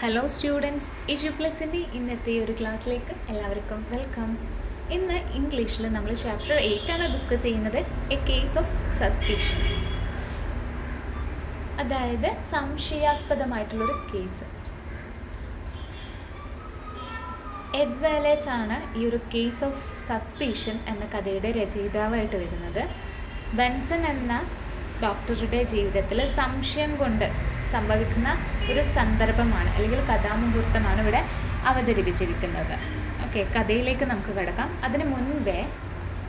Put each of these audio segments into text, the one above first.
Hello students, ഇജു പ്ലസിൻ്റെ ഇന്നത്തെ ഒരു ക്ലാസ്സിലേക്ക് എല്ലാവർക്കും വെൽക്കം. ഇന്ന് ഇംഗ്ലീഷിൽ നമ്മൾ ചാപ്റ്റർ 8 ആണ് ഡിസ്കസ് ചെയ്യുന്നത്, എ കേസ് ഓഫ് സസ്പീഷൻ. അതായത് സംശയാസ്പദമായിട്ടുള്ളൊരു കേസ്. എഡ് വാലേസ് ആണ് ഈ ഒരു കേസ് ഓഫ് സസ്പീഷൻ എന്ന കഥയുടെ രചയിതാവായിട്ട് വരുന്നത്. ബെൻസൺ എന്ന ഡോക്ടറുടെ ജീവിതത്തിൽ സംശയം കൊണ്ട് സംഭവിക്കുന്ന ഒരു സന്ദർഭമാണ് അല്ലെങ്കിൽ കഥാമുഹൂർത്തമാണ് ഇവിടെ അവതരിപ്പിച്ചിരിക്കുന്നത്. ഓക്കെ, കഥയിലേക്ക് നമുക്ക് കിടക്കാം. അതിന് മുൻപേ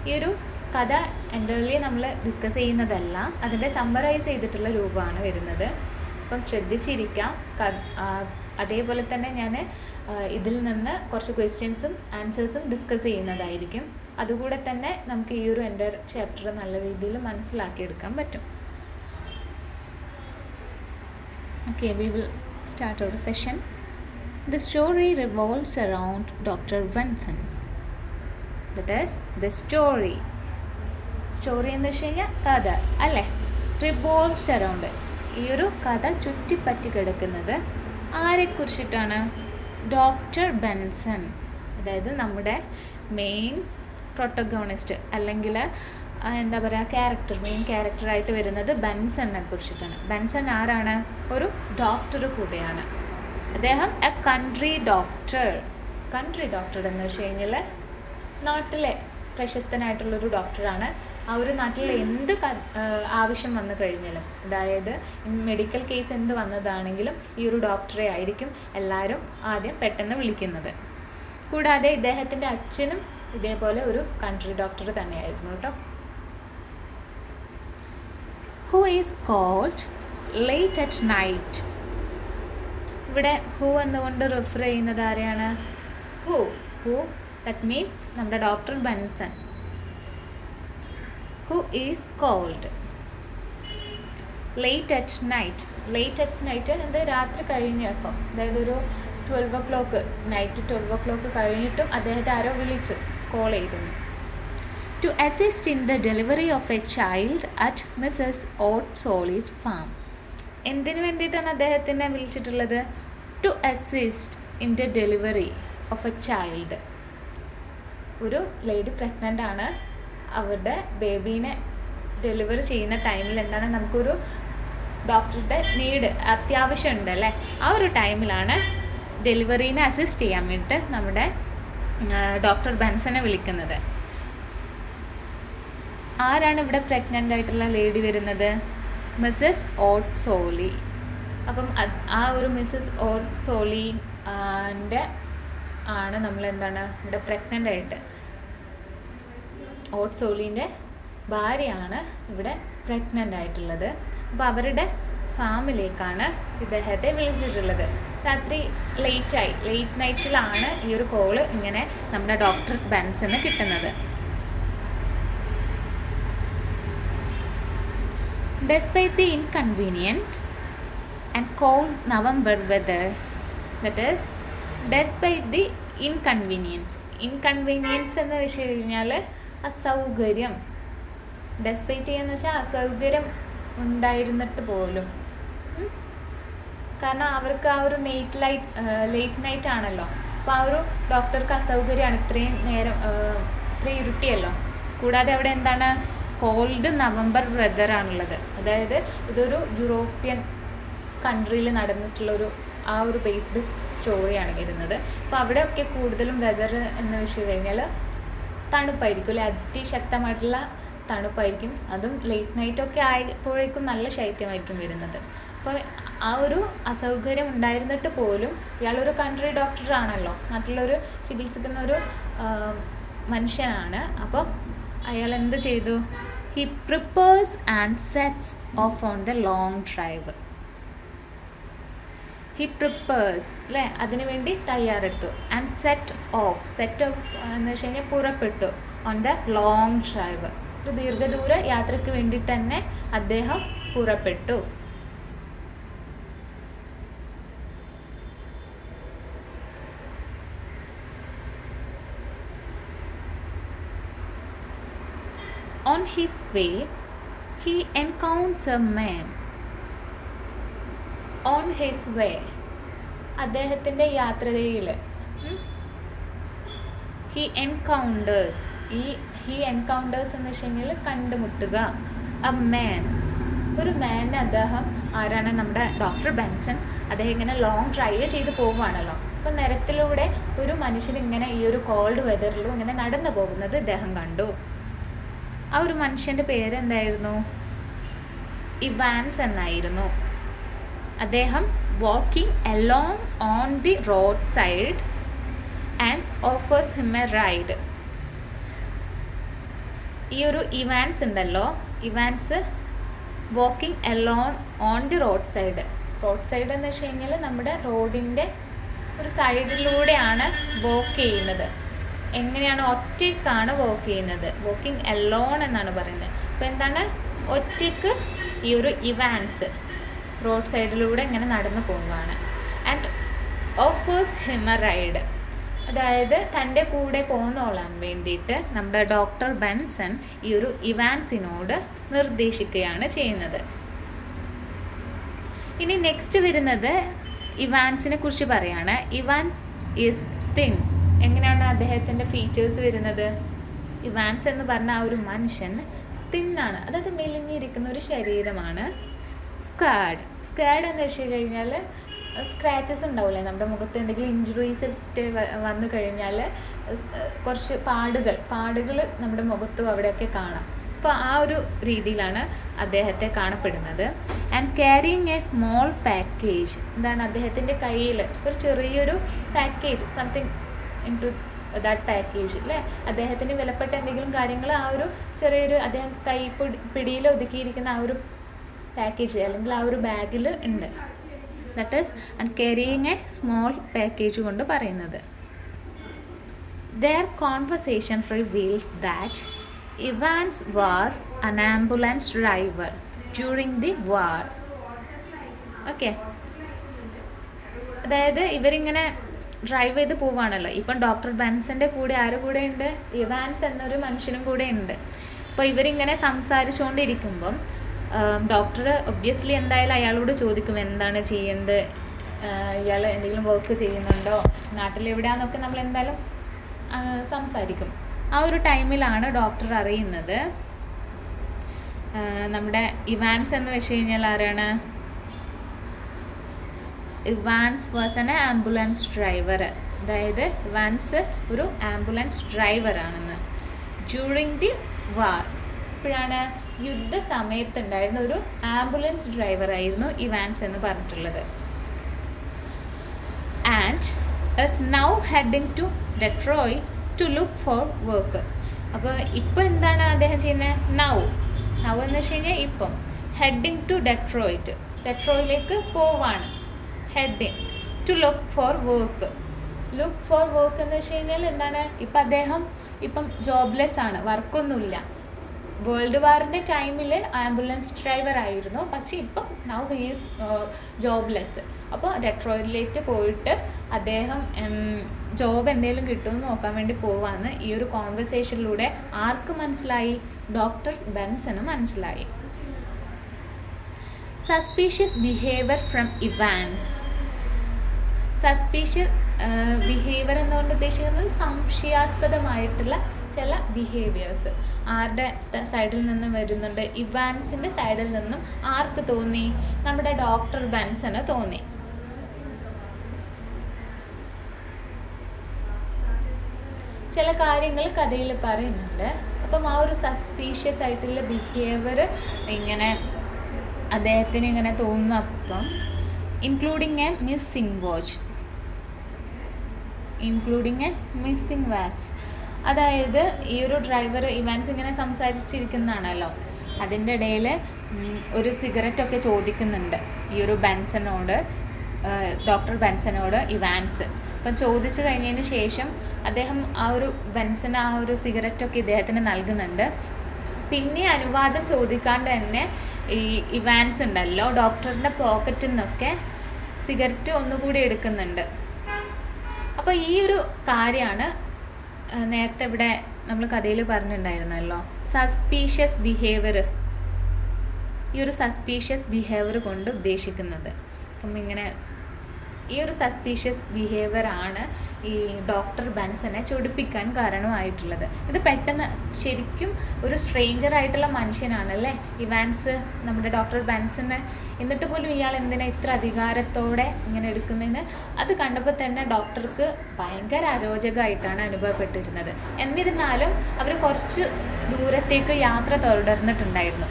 ഈ ഒരു കഥ എൻ്റർലി നമ്മൾ ഡിസ്കസ് ചെയ്യുന്നതല്ല, അതിൻ്റെ സമ്മറൈസ് ചെയ്തിട്ടുള്ള രൂപമാണ് വരുന്നത്. അപ്പം ശ്രദ്ധിച്ചിരിക്കാം. അതേപോലെ തന്നെ ഞാൻ ഇതിൽ നിന്ന് കുറച്ച് ക്വസ്റ്റ്യൻസും ആൻസേഴ്സും ഡിസ്കസ് ചെയ്യുന്നതായിരിക്കും. അതുകൂടെ തന്നെ നമുക്ക് ഈ ഒരു എൻ്റെ ചാപ്റ്റർ നല്ല രീതിയിൽ മനസ്സിലാക്കിയെടുക്കാൻ പറ്റും. Okay, we will start our session. The story revolves around Dr. Benson. That is, the story. Story എന്ന് വെച്ച് കഴിഞ്ഞാൽ കഥ അല്ലേ? Revolves around. ഈ ഒരു കഥ ചുറ്റിപ്പറ്റി കിടക്കുന്നത് ആരെക്കുറിച്ചിട്ടാണ്? ഡോക്ടർ ബെൻസൺ, അതായത് നമ്മുടെ മെയിൻ പ്രൊട്ടഗോണിസ്റ്റ് അല്ലെങ്കിൽ എന്താ പറയുക, മെയിൻ ക്യാരക്ടറായിട്ട് വരുന്നത് ബെൻസണിനെ കുറിച്ചിട്ടാണ്. ബെൻസൺ ആരാണ്? ഒരു ഡോക്ടർ കൂടെയാണ്. അദ്ദേഹം എ കൺട്രി ഡോക്ടർ എന്ന് വെച്ച് കഴിഞ്ഞാൽ നാട്ടിലെ പ്രശസ്തനായിട്ടുള്ളൊരു ഡോക്ടറാണ്. ആ ഒരു നാട്ടിൽ എന്ത് ആവശ്യം വന്നു കഴിഞ്ഞാലും, അതായത് മെഡിക്കൽ കേസ് എന്ത് വന്നതാണെങ്കിലും ഈ ഒരു ഡോക്ടറെ ആയിരിക്കും എല്ലാവരും ആദ്യം പെട്ടെന്ന് വിളിക്കുന്നത്. കൂടാതെ ഇദ്ദേഹത്തിൻ്റെ അച്ഛനും ഇതേപോലെ ഒരു കൺട്രി ഡോക്ടർ തന്നെയായിരുന്നു കേട്ടോ. Who is called late at night. ഇവിടെ ഹൂ എന്നുകൊണ്ട് റെഫർ ചെയ്യുന്നത് ആരെയാണ്? ഹൂ ദാറ്റ് മീൻസ് നമ്മുടെ doctor Benson. Who is called late at night എന്ത് രാത്രി കഴിഞ്ഞപ്പം, അതായത് ഒരു 12 o'clock നൈറ്റ് 12 o'clock കഴിഞ്ഞിട്ടും അദ്ദേഹത്തെ ആരോ വിളിച്ചു, കോൾ ചെയ്തിരുന്നു. To assist in the delivery of a child at Mrs. Otsoli's farm. എന്തിനു വേണ്ടിയിട്ടാണ് അദ്ദേഹത്തിനെ വിളിച്ചിട്ടുള്ളത്? To assist in the delivery of a child. ഒരു ലേഡി പ്രഗ്നൻ്റ് ആണ്, അവരുടെ ബേബീനെ ഡെലിവറി ചെയ്യുന്ന ടൈമിൽ എന്താണ് നമുക്കൊരു ഡോക്ടറുടെ അത്യാവശ്യം ഉണ്ട് അല്ലേ? ആ ഒരു ടൈമിലാണ് ഡെലിവറീനെ അസിസ്റ്റ് ചെയ്യാൻ വേണ്ടിയിട്ട് നമ്മുടെ ഡോക്ടർ ബെൻസനെ വിളിക്കുന്നത്. ആരാണ് ഇവിടെ പ്രഗ്നൻ്റ് ആയിട്ടുള്ള ലേഡി വരുന്നത്? മിസ്സസ് ഓട്ട്സോളി. അപ്പം ആ ഒരു മിസ്സസ് ഓട്ട്സോളിൻ്റെ ആണ് നമ്മൾ എന്താണ് ഇവിടെ പ്രഗ്നൻ്റ് ആയിട്ട്, ഓട്ട്സോളിൻ്റെ ഭാര്യയാണ് ഇവിടെ പ്രഗ്നൻ്റ് ആയിട്ടുള്ളത്. അപ്പോൾ അവരുടെ ഫാമിലേക്കാണ് ഇദ്ദേഹത്തെ വിളിച്ചിട്ടുള്ളത്. രാത്രി ലേറ്റ് നൈറ്റിലാണ് ഈ ഒരു കോള് ഇങ്ങനെ നമ്മുടെ ഡോക്ടർ ബെൻസന് കിട്ടുന്നത്. Despite the inconvenience and cold November weather, that is, despite the inconvenience എന്ന് വെച്ച് കഴിഞ്ഞാൽ അസൗകര്യം. ഡെസ്പൈറ്റ് എന്ന് വെച്ചാൽ അസൗകര്യം ഉണ്ടായിരുന്നിട്ട് പോലും, കാരണം അവർക്ക് ആ ഒരു ലേറ്റ് നൈറ്റ് ആണല്ലോ. അപ്പോൾ ആ ഒരു ഡോക്ടർക്ക് അസൗകര്യമാണ്, ഇത്രയും നേരം ഇത്രയും ഇരുട്ടിയല്ലോ. കൂടാതെ അവിടെ എന്താണ്, കോൾഡ് നവംബർ വെതറാണുള്ളത്. അതായത് ഇതൊരു യൂറോപ്യൻ കൺട്രിയിൽ നടന്നിട്ടുള്ളൊരു ആ ഒരു ബേസ്ഡ് സ്റ്റോറിയാണ് വരുന്നത്. അപ്പോൾ അവിടെയൊക്കെ കൂടുതലും വെതർ എന്ന് വെച്ച് കഴിഞ്ഞാൽ തണുപ്പായിരിക്കും അല്ലെ, അതിശക്തമായിട്ടുള്ള തണുപ്പായിരിക്കും. അതും ലേറ്റ് നൈറ്റൊക്കെ ആയപ്പോഴേക്കും നല്ല ശൈത്യമായിരിക്കും വരുന്നത്. അപ്പോൾ ആ ഒരു അസൗകര്യം ഉണ്ടായിരുന്നിട്ട് പോലും ഇയാളൊരു കൺട്രി ഡോക്ടറാണല്ലോ, നാട്ടിലൊരു ചികിത്സിക്കുന്ന ഒരു മനുഷ്യനാണ്. അപ്പോൾ അയാൾ എന്ത് ചെയ്തു? He prepares and sets of on the long drive. He prepares അല്ലേ, അതിനുവേണ്ടി തയ്യാറെടുത്തു. ആൻഡ് സെറ്റ് ഓഫ് എന്ന് വെച്ച് കഴിഞ്ഞാൽ പുറപ്പെട്ടു. ഓൺ ദ ലോങ് ഡ്രൈവ്, ഒരു ദീർഘദൂര യാത്രയ്ക്ക് വേണ്ടി തന്നെ അദ്ദേഹം പുറപ്പെട്ടു. On his way, he encounters a man. On his way, അദ്ദേഹത്തിൻ്റെ യാത്രയിൽ ഹി എൻകൗണ്ടേഴ്സ് എന്ന് വെച്ചെങ്കിൽ കണ്ടുമുട്ടുക എ മാൻ, ഒരു മാൻ. അദ്ദേഹം ആരാണ്? നമ്മുടെ ഡോക്ടർ ബെൻസൺ. അദ്ദേഹം ഇങ്ങനെ ലോങ് ഡ്രൈവ് ചെയ്ത് പോവുകയാണല്ലോ. അപ്പം നിരത്തിലൂടെ ഒരു മനുഷ്യൻ ഇങ്ങനെ ഈ ഒരു കോൾഡ് വെതറിലും ഇങ്ങനെ നടന്നു പോകുന്നത് ഇദ്ദേഹം കണ്ടു. ആ ഒരു മനുഷ്യൻ്റെ പേര് എന്തായിരുന്നു? ഇവാൻസ് എന്നായിരുന്നു. അദ്ദേഹം walking along on the road side and offers him A ride. ഈ ഒരു ഇവാൻസ് ഉണ്ടല്ലോ, Evans walking alone on the road side എന്ന് വെച്ച് കഴിഞ്ഞാൽ നമ്മുടെ റോഡിൻ്റെ ഒരു സൈഡിലൂടെയാണ് വാക്ക് ചെയ്യുന്നത്. എങ്ങനെയാണ്? ഒറ്റയ്ക്കാണ് വാക്ക് ചെയ്യുന്നത്. വാക്കിംഗ് അലോൺ എന്നാണ് പറയുന്നത്. അപ്പോൾ എന്താണ്? ഒറ്റയ്ക്ക് ഈ ഒരു ഇവാൻസ് റോഡ് സൈഡിലൂടെ ഇങ്ങനെ നടന്നു പോവുകയാണ്. And offers him A ride, അതായത് തൻ്റെ കൂടെ പോന്നോളാൻ വേണ്ടിയിട്ട് നമ്മുടെ ഡോക്ടർ ബെൻസൺ ഈ ഒരു ഇവാൻസിനോട് നിർദ്ദേശിക്കുകയാണ് ചെയ്യുന്നത്. ഇനി നെക്സ്റ്റ് വരുന്നത് ഇവാൻസിനെ കുറിച്ച് പറയാണ്. Evans is thin. എങ്ങനെയാണ് അദ്ദേഹത്തിൻ്റെ ഫീച്ചേഴ്സ് വരുന്നത്? ഇവാൻസ് എന്ന് പറഞ്ഞ ആ ഒരു മനുഷ്യൻ തിന്നാണ്, അതായത് മെലിഞ്ഞിരിക്കുന്ന ഒരു ശരീരമാണ്. സ്കാഡ് എന്ന് വെച്ച് കഴിഞ്ഞാൽ സ്ക്രാച്ചസ് ഉണ്ടാവില്ലേ നമ്മുടെ മുഖത്ത്, എന്തെങ്കിലും ഇഞ്ചുറീസ് വന്നു കഴിഞ്ഞാൽ കുറച്ച് പാടുകൾ നമ്മുടെ മുഖത്തും അവിടെയൊക്കെ കാണാം. അപ്പോൾ ആ ഒരു രീതിയിലാണ് അദ്ദേഹത്തെ കാണപ്പെടുന്നത്. And carrying a small package, എന്താണ്? അദ്ദേഹത്തിൻ്റെ കയ്യിൽ ഒരു ചെറിയൊരു package, something into that package അല്ലേ, അദ്ദേഹത്തിന് വിലപ്പെട്ട എന്തെങ്കിലും കാര്യങ്ങൾ ആ ഒരു ചെറിയൊരു അദ്ദേഹം പിടിയിൽ ഒതുക്കിയിരിക്കുന്ന ആ ഒരു പാക്കേജ് അല്ലെങ്കിൽ ആ ഒരു ബാഗിൽ ഉണ്ട്. That is and carrying A small package കൊണ്ട് പറയുന്നത്. Their conversation reveals that Evans was an ambulance driver during the war. Okay, അതായത് ഇവരിങ്ങനെ ഡ്രൈവ് ചെയ്ത് പോവുകയാണല്ലോ. ഇപ്പം ഡോക്ടർ ബെൻസൻ്റെ കൂടെ ആരുടെ കൂടെ ഉണ്ട്? ഇവാൻസ് എന്നൊരു മനുഷ്യനും കൂടെ ഉണ്ട്. അപ്പോൾ ഇവരിങ്ങനെ സംസാരിച്ചുകൊണ്ടിരിക്കുമ്പം ഡോക്ടർ ഒബ്വിയസ്ലി എന്തായാലും അയാളോട് ചോദിക്കും എന്താണ് ചെയ്യേണ്ടത്, ഇയാൾ എന്തെങ്കിലും വർക്ക് ചെയ്യുന്നുണ്ടോ, നാട്ടിലെവിടെയാണെന്നൊക്കെ നമ്മൾ എന്തായാലും സംസാരിക്കും. ആ ഒരു ടൈമിലാണ് ഡോക്ടർ അറിയുന്നത് നമ്മുടെ ഇവാൻസ് എന്ന് വെച്ച് കഴിഞ്ഞാൽ ആരാണ്? Evans was an ambulance driver, അതായത് ഇവാൻസ് ഒരു ആംബുലൻസ് ഡ്രൈവറാണെന്ന്. ഡ്യൂറിങ് ദി വാർ, ഇപ്പോഴാണ് യുദ്ധസമയത്തുണ്ടായിരുന്ന ഒരു ആംബുലൻസ് ഡ്രൈവറായിരുന്നു ഇവാൻസ് എന്ന് പറഞ്ഞിട്ടുള്ളത്. And is now heading to Detroit to look for work. അപ്പോൾ ഇപ്പോൾ എന്താണ് അദ്ദേഹം ചെയ്യുന്നത്? നൗ എന്ന് വെച്ച് കഴിഞ്ഞാൽ ഇപ്പം. ഹെഡിങ് ടു ഡെട്രോയിലേക്ക് പോവാണ്. Heading to look for work എന്ന് വെച്ച് കഴിഞ്ഞാൽ എന്താണ്? ഇപ്പം അദ്ദേഹം ജോബ്ലെസ് ആണ്, വർക്കൊന്നുമില്ല. വേൾഡ് വാറിൻ്റെ ടൈമിൽ ആംബുലൻസ് ഡ്രൈവർ ആയിരുന്നു, പക്ഷേ ഇപ്പം നൗ ഹി ഈസ് ജോബ്ലെസ്. അപ്പോൾ ഡെട്രോയിറ്റിലേക്ക് പോയിട്ട് അദ്ദേഹം ജോബ് എന്തെങ്കിലും കിട്ടുമെന്ന് നോക്കാൻ വേണ്ടി പോവാന്ന് ഈ ഒരു കോൺവെർസേഷനിലൂടെ ആർക്ക് മനസ്സിലായി? ഡോക്ടർ ബെൻസന് മനസ്സിലായി. Suspicious behaviour from Evans. Suspicious behaviour എന്നുകൊണ്ട് ഉദ്ദേശിക്കുന്നത് സംശയാസ്പദമായിട്ടുള്ള ചില ബിഹേവിയേഴ്സ് ആരുടെ സൈഡിൽ നിന്നും വരുന്നുണ്ട്? ഇവാൻസിൻ്റെ സൈഡിൽ നിന്നും ആർക്ക് തോന്നി? നമ്മുടെ ഡോക്ടർ ബെൻസന് തോന്നി. ചില കാര്യങ്ങൾ കഥയിൽ പറയുന്നുണ്ട്. അപ്പം ആ ഒരു സസ്പീഷ്യസ് ആയിട്ടുള്ള ബിഹേവിയർ ഇങ്ങനെ അദ്ദേഹത്തിന് ഇങ്ങനെ തോന്നുന്നപ്പം ഇൻക്ലൂഡിങ് എ മിസ്സിംഗ് വാച്ച്, അതായത് ഈ ഒരു ഡ്രൈവർ ഇവാൻസ് ഇങ്ങനെ സംസാരിച്ചിരിക്കുന്നതാണല്ലോ, അതിൻ്റെ ഇടയിൽ ഒരു സിഗരറ്റൊക്കെ ചോദിക്കുന്നുണ്ട് ഈ ഒരു ഡോക്ടർ ബെൻസനോട് ഇവാൻസ്. അപ്പം ചോദിച്ചു കഴിഞ്ഞതിന് ശേഷം അദ്ദേഹം ആ ഒരു ബെൻസന് ആ ഒരു സിഗരറ്റൊക്കെ ഇദ്ദേഹത്തിന് നൽകുന്നുണ്ട്. പിന്നെ അനുവാദം ചോദിക്കാണ്ട് തന്നെ ഈ ഇവാൻസ് ഉണ്ടല്ലോ ഡോക്ടറിൻ്റെ പോക്കറ്റിൽ നിന്നൊക്കെ സിഗരറ്റ് ഒന്നുകൂടി എടുക്കുന്നുണ്ട്. അപ്പോൾ ഈ ഒരു കാര്യമാണ് നേരത്തെ ഇവിടെ നമ്മൾ കഥയിൽ പറഞ്ഞിട്ടുണ്ടായിരുന്നല്ലോ, സസ്പീഷ്യസ് ബിഹേവിയർ. ഈ ഒരു സസ്പീഷ്യസ് ബിഹേവിയർ കൊണ്ട് ഉദ്ദേശിക്കുന്നത് അപ്പം ഇങ്ങനെ ഈ ഒരു സസ്പീഷ്യസ് ബിഹേവിയർ ആണ് ഈ ഡോക്ടർ ബെൻസനെ ചൊടിപ്പിക്കാൻ കാരണമായിട്ടുള്ളത്. ഇത് പെട്ടെന്ന് ശരിക്കും ഒരു സ്ട്രേഞ്ചർ ആയിട്ടുള്ള മനുഷ്യനാണ് അല്ലേ ഇവാൻസ്, നമ്മുടെ ഡോക്ടർ ബെൻസന്. എന്നിട്ട് പോലും ഇയാൾ എന്തിനാ ഇത്ര അധികാരത്തോടെ ഇങ്ങനെ എടുക്കുന്നതെന്ന് അത് കണ്ടപ്പോൾ തന്നെ ഡോക്ടർക്ക് ഭയങ്കര അരോചകമായിട്ടാണ് അനുഭവപ്പെട്ടിരുന്നത്. എന്നിരുന്നാലും അവർ കുറച്ച് ദൂരത്തേക്ക് യാത്ര തുടർന്നിട്ടുണ്ടായിരുന്നു.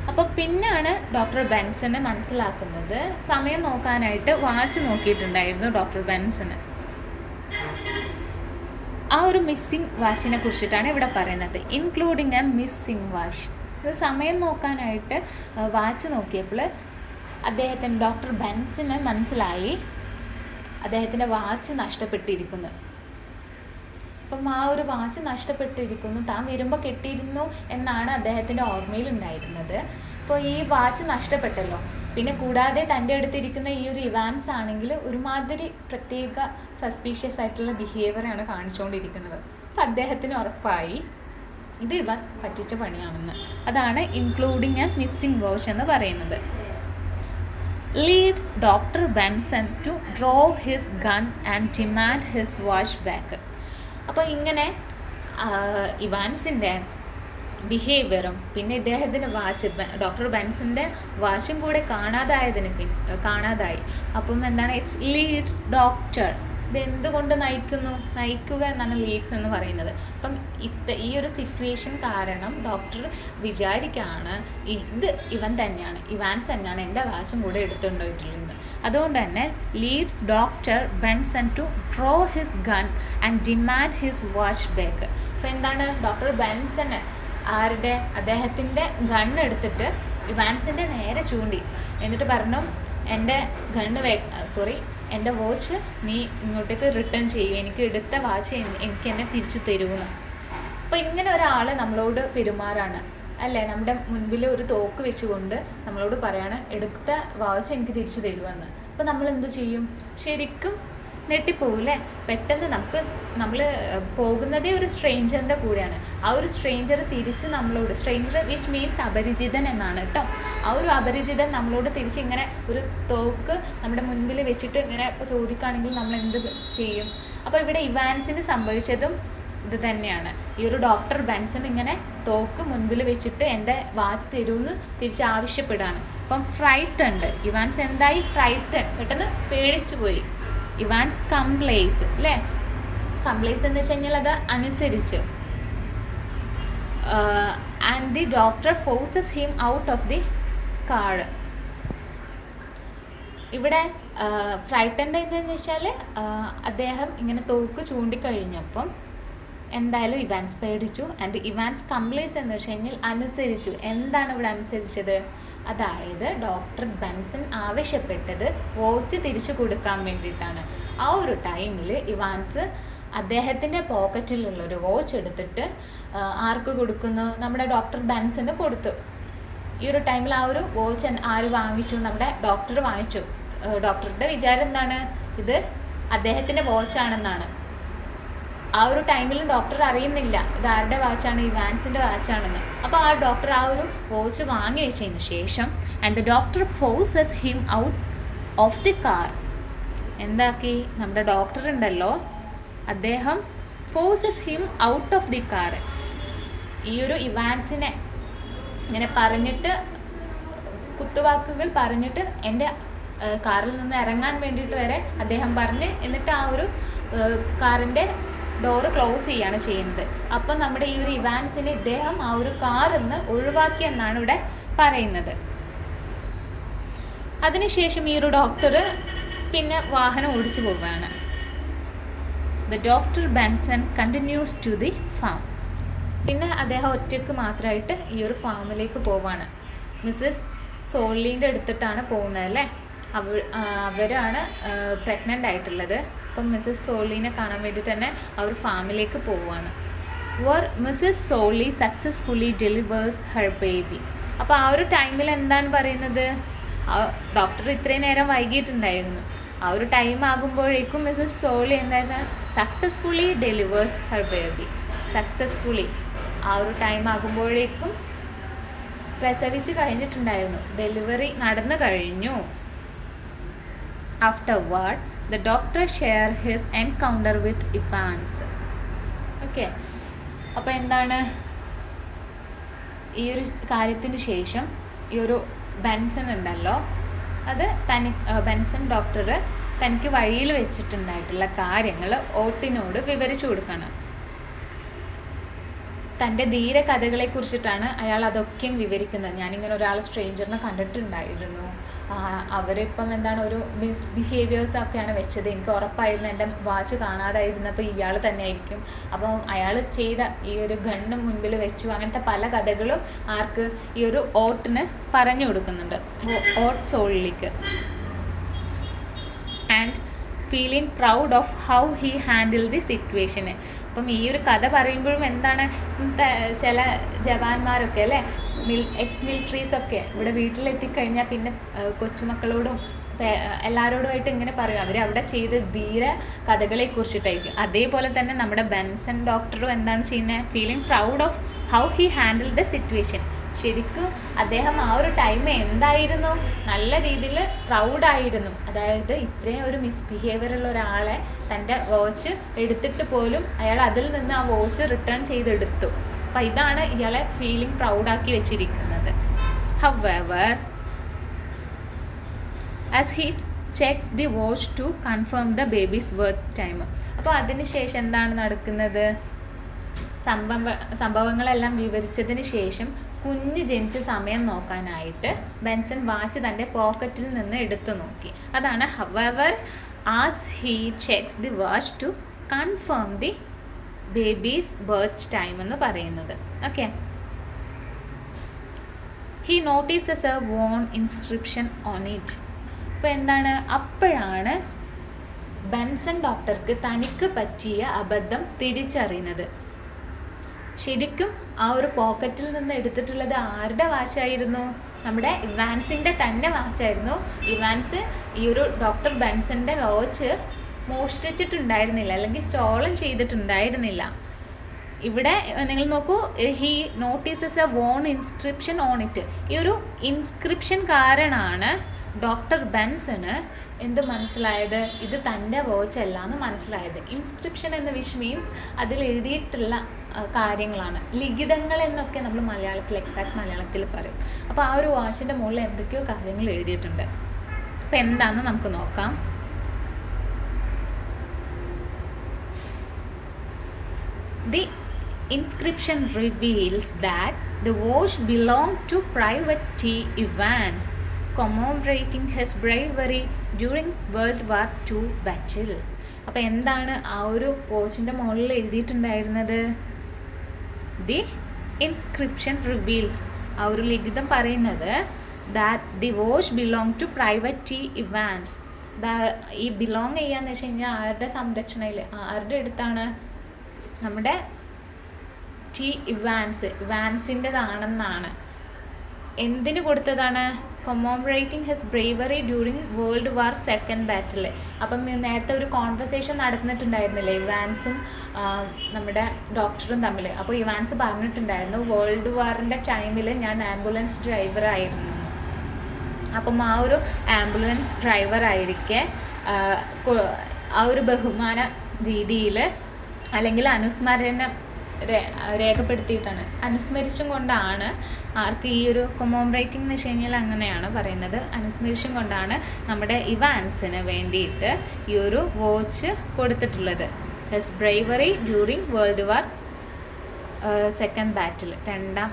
അപ്പോൾ പിന്നാണ് ഡോക്ടർ ബെൻസന് മനസ്സിലാക്കുന്നത്, സമയം നോക്കാനായിട്ട് വാച്ച് നോക്കിയിട്ടുണ്ടായിരുന്നു ഡോക്ടർ ബെൻസന്. ആ ഒരു മിസ്സിങ് വാച്ചിനെ കുറിച്ചിട്ടാണ് ഇവിടെ പറയുന്നത്, ഇൻക്ലൂഡിങ് എ മിസ്സിങ് വാച്ച്. ഇത് സമയം നോക്കാനായിട്ട് വാച്ച് നോക്കിയപ്പോൾ അദ്ദേഹത്തിന് ഡോക്ടർ ബെൻസന് മനസ്സിലായി അദ്ദേഹത്തിൻ്റെ വാച്ച് നഷ്ടപ്പെട്ടിരിക്കുന്നു. അപ്പം ആ ഒരു വാച്ച് നഷ്ടപ്പെട്ടിരിക്കുന്നു, താൻ വരുമ്പോൾ കിട്ടിയിരുന്നു എന്നാണ് അദ്ദേഹത്തിൻ്റെ ഓർമ്മയിൽ ഉണ്ടായിരുന്നത്. അപ്പോൾ ഈ വാച്ച് നഷ്ടപ്പെട്ടല്ലോ. പിന്നെ കൂടാതെ തൻ്റെ അടുത്തിരിക്കുന്ന ഈ ഒരു ഇവാൻസ് ആണെങ്കിൽ ഒരുമാതിരി പ്രത്യേക സസ്പീഷ്യസ് ആയിട്ടുള്ള ബിഹേവിയറാണ് കാണിച്ചുകൊണ്ടിരിക്കുന്നത്. അപ്പം അദ്ദേഹത്തിന് ഉറപ്പായി ഇത് ഇവൻ പറ്റിച്ച പണിയാണെന്ന്. അതാണ് ഇൻക്ലൂഡിങ് എ മിസ്സിംഗ് വാച്ച് എന്ന് പറയുന്നത്. Leads doctor Benson to draw his gun and demand his watch back. അപ്പോൾ ഇങ്ങനെ ഇവാൻസിൻ്റെ ബിഹേവിയറും പിന്നെ ഇദ്ദേഹത്തിൻ്റെ വാച്ച്, ഡോക്ടർ ബെൻസൻ്റെ വാച്ചും കൂടെ കാണാതായി. അപ്പം എന്താണ്, ഇറ്റ്സ് ലീഡ്സ് ഡോക്ടർ, ഇത് എന്തുകൊണ്ട് നയിക്കുക എന്നാണ് ലീഡ്സ് എന്ന് പറയുന്നത്. അപ്പം ഈ ഒരു സിറ്റുവേഷൻ കാരണം ഡോക്ടർ വിചാരിക്കുകയാണ് ഇത് ഇവാൻസ് തന്നെയാണ് എൻ്റെ വാച്ചും കൂടെ എടുത്തുകൊണ്ടിട്ടുള്ളത്. അതുകൊണ്ട് തന്നെ leads doctor Benson to draw his gun and demand his watch back. അപ്പോൾ എന്താണ്, ഡോക്ടർ ബെൻസന് അദ്ദേഹത്തിൻ്റെ ഗൺ എടുത്തിട്ട് ഇവാൻസിൻ്റെ നേരെ ചൂണ്ടി, എന്നിട്ട് പറഞ്ഞു എൻ്റെ വാച്ച് നീ ഇങ്ങോട്ടേക്ക് റിട്ടേൺ ചെയ്യും, എനിക്ക് എടുത്ത വാച്ച് എനിക്ക് എന്നെ തിരിച്ചു തരുമെന്ന്. അപ്പോൾ ഇങ്ങനെ ഒരാൾ നമ്മളോട് പെരുമാറാണ് അല്ലേ, നമ്മുടെ മുൻപിൽ ഒരു തോക്ക് വെച്ചുകൊണ്ട് നമ്മളോട് പറയാണ് എടുത്ത വാച്ച് എനിക്ക് തിരിച്ചു തരുമെന്ന്. അപ്പോൾ നമ്മൾ എന്ത് ചെയ്യും? ശരിക്കും നെട്ടിപ്പോവില്ലേ? പെട്ടെന്ന് നമ്മൾ പോകുന്നതേ ഒരു സ്ട്രേഞ്ചറിൻ്റെ കൂടെയാണ്. ആ ഒരു സ്ട്രേഞ്ചർ തിരിച്ച് നമ്മളോട്, സ്ട്രേഞ്ചർ വിച്ച് മീൻസ് അപരിചിതൻ എന്നാണ് കേട്ടോ. ആ ഒരു അപരിചിതൻ നമ്മളോട് തിരിച്ച് ഇങ്ങനെ ഒരു തോക്ക് നമ്മുടെ മുൻപിൽ വെച്ചിട്ട് ഇങ്ങനെ ഇപ്പോൾ ചോദിക്കുകയാണെങ്കിൽ നമ്മൾ എന്ത് ചെയ്യും? അപ്പോൾ ഇവിടെ ഇവാൻസിന് സംഭവിച്ചതും ഇത് തന്നെയാണ്. ഈ ഒരു ഡോക്ടർ ബെൻസൺ ഇങ്ങനെ തോക്ക് മുൻപിൽ വെച്ചിട്ട് എൻ്റെ വാച്ച് തരുമെന്ന് തിരിച്ച് ആവശ്യപ്പെടുകയാണ്. അപ്പം ഫ്രൈറ്റൻഡ് ഇവാൻസ് എന്തായി? ഫ്രൈറ്റൻ, പെട്ടെന്ന് പേടിച്ചു പോയി. ഇവാൻസ് കംപ്ലേസ് അല്ലേ, കംപ്ലേസ് എന്ന് വെച്ച് കഴിഞ്ഞാൽ അത് അനുസരിച്ച്. And the doctor forces him out of the car. ഇവിടെ ഫ്രൈറ്റൻഡ് എന്താണെന്ന് വെച്ചാൽ അദ്ദേഹം ഇങ്ങനെ തോക്ക് ചൂണ്ടിക്കഴിഞ്ഞപ്പം എന്തായാലും ഇവാൻസ് പേടിച്ചു. ആൻഡ് ഇവാൻസ് കംപ്ലേസ് എന്ന് വെച്ച് കഴിഞ്ഞാൽ അനുസരിച്ചു. എന്താണ് ഇവിടെ അനുസരിച്ചത്? അതായത് ഡോക്ടർ ബെൻസൺ ആവശ്യപ്പെട്ടത് വാച്ച് തിരിച്ചു കൊടുക്കാൻ വേണ്ടിയിട്ടാണ്. ആ ഒരു ടൈമിൽ ഇവാൻസ് അദ്ദേഹത്തിൻ്റെ പോക്കറ്റിലുള്ളൊരു വാച്ച് എടുത്തിട്ട് ആർക്ക് കൊടുക്കുന്നു? നമ്മുടെ ഡോക്ടർ ബെൻസന് കൊടുത്തു. ഈ ഒരു ടൈമിൽ ആ ഒരു വാച്ച് ആര് വാങ്ങിച്ചു? നമ്മുടെ ഡോക്ടർ വാങ്ങിച്ചു. ഡോക്ടറുടെ വിചാരം എന്താണ്? ഇത് അദ്ദേഹത്തിൻ്റെ വാച്ചാണെന്നാണ്. ആ ഒരു ടൈമിലും ഡോക്ടർ അറിയുന്നില്ല ഇത് ആരുടെ വാച്ചാണ്, ഇവാൻസിൻ്റെ വാച്ചാണെന്ന്. അപ്പോൾ ആ ഡോക്ടർ ആ ഒരു വാച്ച് വാങ്ങി വെച്ചതിന് ശേഷം and the doctor forces him out of the car. എന്താക്കി? നമ്മുടെ ഡോക്ടർ ഉണ്ടല്ലോ, അദ്ദേഹം forces him out of the car. ഈ ഒരു ഇവാൻസിനെ ഇങ്ങനെ പറഞ്ഞിട്ട്, കുത്തുവാക്കുകൾ പറഞ്ഞിട്ട് എൻ്റെ കാറിൽ നിന്ന് ഇറങ്ങാൻ വേണ്ടിയിട്ട് വരെ അദ്ദേഹം പറഞ്ഞ്, എന്നിട്ട് ആ ഒരു കാറിൻ്റെ ഡോറ് ക്ലോസ് ചെയ്യാണ് ചെയ്യുന്നത്. അപ്പം നമ്മുടെ ഈ ഒരു ഇവാൻസിനെ ഇദ്ദേഹം ആ ഒരു കാറിൽ നിന്ന് ഒഴിവാക്കിയെന്നാണ് ഇവിടെ പറയുന്നത്. അതിനുശേഷം ഈ ഒരു ഡോക്ടർ പിന്നെ വാഹനം ഓടിച്ചു പോവുകയാണ്. The doctor Benson continues to the farm. പിന്നെ അദ്ദേഹം ഒറ്റയ്ക്ക് മാത്രമായിട്ട് ഈ ഒരു ഫാമിലേക്ക് പോവാണ്. മിസ്സസ് സോളീൻ്റെ അടുത്തിട്ടാണ് പോകുന്നത് അല്ലേ. അവരാണ് പ്രഗ്നൻ്റ് ആയിട്ടുള്ളത്. അപ്പം മിസ്സസ് സോളീനെ കാണാൻ വേണ്ടിയിട്ട് തന്നെ ആ ഒരു ഫാമിലേക്ക് പോവുകയാണ്. Mrs Solly successfully delivers her baby. അപ്പോൾ ആ ഒരു ടൈമിൽ എന്താണ് പറയുന്നത്? ഡോക്ടർ ഇത്രയും നേരം വൈകിട്ടുണ്ടായിരുന്നു. ആ ഒരു ടൈം ആകുമ്പോഴേക്കും മിസ്സസ് സോളി എന്താണ് successfully delivers her baby. Successfully ആ ഒരു ടൈം ആകുമ്പോഴേക്കും പ്രസവിച്ച് കഴിഞ്ഞിട്ടുണ്ടായിരുന്നു. ഡെലിവറി നടന്നു കഴിഞ്ഞു. Afterward, the doctor shared his encounter with Evans. Okay, അപ്പോൾ എന്താണ് ഈ ഒരു കാര്യത്തിന് ശേഷം ഈ ഒരു ബെൻസൺ ഉണ്ടല്ലോ, അത് ബെൻസൺ ഡോക്ടർ തനിക്ക് വഴിയിൽ വെച്ചിട്ടുണ്ടായിട്ടുള്ള കാര്യങ്ങൾ ഓട്ടിനോട് വിവരിച്ചു കൊടുക്കണം. തൻ്റെ ധീര കഥകളെക്കുറിച്ചിട്ടാണ് അയാൾ അതൊക്കെയും വിവരിക്കുന്നത്. ഞാനിങ്ങനെ ഒരാൾ സ്ട്രേഞ്ചറിനെ കണ്ടിട്ടുണ്ടായിരുന്നു, അവരിപ്പം എന്താണ് ഒരു മിസ്ബിഹേവിയേഴ്സൊക്കെയാണ് വെച്ചത്, എനിക്ക് ഉറപ്പായിരുന്നു എൻ്റെ വാച്ച് കാണാതായിരുന്നപ്പോൾ ഇയാൾ തന്നെ ആയിരിക്കും, അപ്പം അയാൾ ചെയ്ത ഈ ഒരു ഗണ്ണ് മുൻപിൽ വെച്ചു, അങ്ങനത്തെ പല കഥകളും ആർക്ക് ഈ ഒരു ഓട്ടിന് പറഞ്ഞു കൊടുക്കുന്നുണ്ട്, ഓട്ട് സോളിലേക്ക്. And feeling proud of how he handle the situation. അപ്പം ഈ ഒരു കഥ പറയുമ്പോഴും എന്താണ്, ചില ജവാന്മാരൊക്കെ അല്ലേ, എക്സ് മിലിറ്ററീസൊക്കെ ഇവിടെ വീട്ടിലെത്തിക്കഴിഞ്ഞാൽ പിന്നെ കൊച്ചുമക്കളോടും എല്ലാവരോടുമായിട്ട് ഇങ്ങനെ പറയും, അവരവിടെ ചെയ്ത ധീര കഥകളെ കുറിച്ചിട്ടായിരിക്കും. അതേപോലെ തന്നെ നമ്മുടെ ബെൻസൺ ഡോക്ടറും എന്താണ് ചെയ്യുന്നത്, feeling proud of how he handle the situation. ശരിക്കും അദ്ദേഹം ആ ഒരു ടൈം എന്തായിരുന്നു, നല്ല രീതിയിൽ പ്രൗഡായിരുന്നു. അതായത് ഇത്രയും ഒരു മിസ്ബിഹേവിയറുള്ള ഒരാളെ തൻ്റെ വാച്ച് എടുത്തിട്ട് പോലും അയാൾ അതിൽ നിന്ന് ആ വാച്ച് റിട്ടേൺ ചെയ്തെടുത്തു. അപ്പം ഇതാണ് ഇയാളെ ഫീലിംഗ് പ്രൗഡാക്കി വെച്ചിരിക്കുന്നത്. However, as he checks the watch to confirm the baby's birth time. അപ്പോൾ അതിന് ശേഷം എന്താണ് നടക്കുന്നത്, സംഭവങ്ങളെല്ലാം വിവരിച്ചതിന് ശേഷം കുഞ്ഞ് ജനിച്ച സമയം നോക്കാനായിട്ട് ബെൻസൺ വാച്ച് തൻ്റെ പോക്കറ്റിൽ നിന്ന് എടുത്തു നോക്കി. അതാണ് however as he checks the watch to confirm the baby's birth time എന്ന് പറയുന്നത്. Okay, he notices a worn inscription on it. അപ്പോൾ എന്താണ്, അപ്പോഴാണ് ബെൻസൺ ഡോക്ടർക്ക് തനിക്ക് പറ്റിയ അബദ്ധം തിരിച്ചറിയുന്നത്. ശരിക്കും ആ ഒരു പോക്കറ്റിൽ നിന്ന് എടുത്തിട്ടുള്ളത് ആരുടെ വാച്ചായിരുന്നു, നമ്മുടെ ഇവാൻസിൻ്റെ തന്നെ വാച്ചായിരുന്നു. ഇവാൻസ് ഈ ഒരു ഡോക്ടർ ബെൻസൻ്റെ വാച്ച് മോഷ്ടിച്ചിട്ടുണ്ടായിരുന്നില്ല, അല്ലെങ്കിൽ സ്റ്റോളൻ ചെയ്തിട്ടുണ്ടായിരുന്നില്ല. ഇവിടെ നിങ്ങൾ നോക്കൂ, he notices a worn inscription on it. ഈ ഒരു ഇൻസ്ക്രിപ്ഷൻ കാരണമാണ് ഡോക്ടർ ബെൻസണ് എന്ത് മനസ്സിലായത്, ഇത് തൻ്റെ വാച്ച് അല്ല എന്ന് മനസ്സിലായത്. ഇൻസ്ക്രിപ്ഷൻ എന്ന് വിച്ച് മീൻസ് അതിൽ എഴുതിയിട്ടുള്ള കാര്യങ്ങളാണ്, ലിഖിതങ്ങൾ എന്നൊക്കെ നമ്മൾ മലയാളത്തിൽ എക്സാക്ട് മലയാളത്തിൽ പറയും. അപ്പോൾ ആ ഒരു വാച്ചിൻ്റെ മുകളിൽ എന്തൊക്കെയോ കാര്യങ്ങൾ എഴുതിയിട്ടുണ്ട്. അപ്പോൾ എന്താണെന്ന് നമുക്ക് നോക്കാം. The inscription reveals that the watch belonged to Private T. Evans, commemorating his bravery during World War II battle. അപ്പോൾ എന്താണ് ആ ഒരു വാച്ചിൻ്റെ മുകളിൽ എഴുതിയിട്ടുണ്ടായിരുന്നത്, ദി ഇൻസ്ക്രിപ്ഷൻ റിവീൽസ്, ആ ഒരു ലിഖിതം പറയുന്നത് that the watch belong to private T Evans. ഈ ബിലോങ് ചെയ്യാന്ന് വെച്ച് കഴിഞ്ഞാൽ ആരുടെ സംരക്ഷണയിൽ, ആരുടെ അടുത്താണ്, നമ്മുടെ ടി ഇവാൻസിൻ്റെതാണെന്നാണ്. എന്തിനു കൊടുത്തതാണ്, commemorating his bravery during world war second battle. അപ്പം നേരത്തെ ഒരു കോൺവെർസേഷൻ നടന്നിട്ടുണ്ടായിരുന്നില്ലേ ഇവാൻസും നമ്മുടെ ഡോക്ടറും തമ്മിൽ. അപ്പോൾ ഇവാൻസ് പറഞ്ഞിട്ടുണ്ടായിരുന്നു വേൾഡ് വാറിൻ്റെ ടൈമിൽ ഞാൻ ആംബുലൻസ് ഡ്രൈവറായിരുന്നു. അപ്പം ആ ഒരു ആംബുലൻസ് ഡ്രൈവറായിരിക്കെ ആ ഒരു ബഹുമാന രീതിയിൽ അല്ലെങ്കിൽ അനുസ്മരണം രേഖപ്പെടുത്തിയിട്ടാണ്, അനുസ്മരിച്ചും കൊണ്ടാണ് ആർക്ക് ഈ ഒരു കൊമോമറേറ്റിംഗ് എന്ന് വെച്ച് കഴിഞ്ഞാൽ അങ്ങനെയാണ് പറയുന്നത്, അനുസ്മരിച്ചും കൊണ്ടാണ് നമ്മുടെ ഇവാൻസിന് വേണ്ടിയിട്ട് ഈ ഒരു വാച്ച് കൊടുത്തിട്ടുള്ളത്. His bravery during world war second ബാറ്റിൽ, രണ്ടാം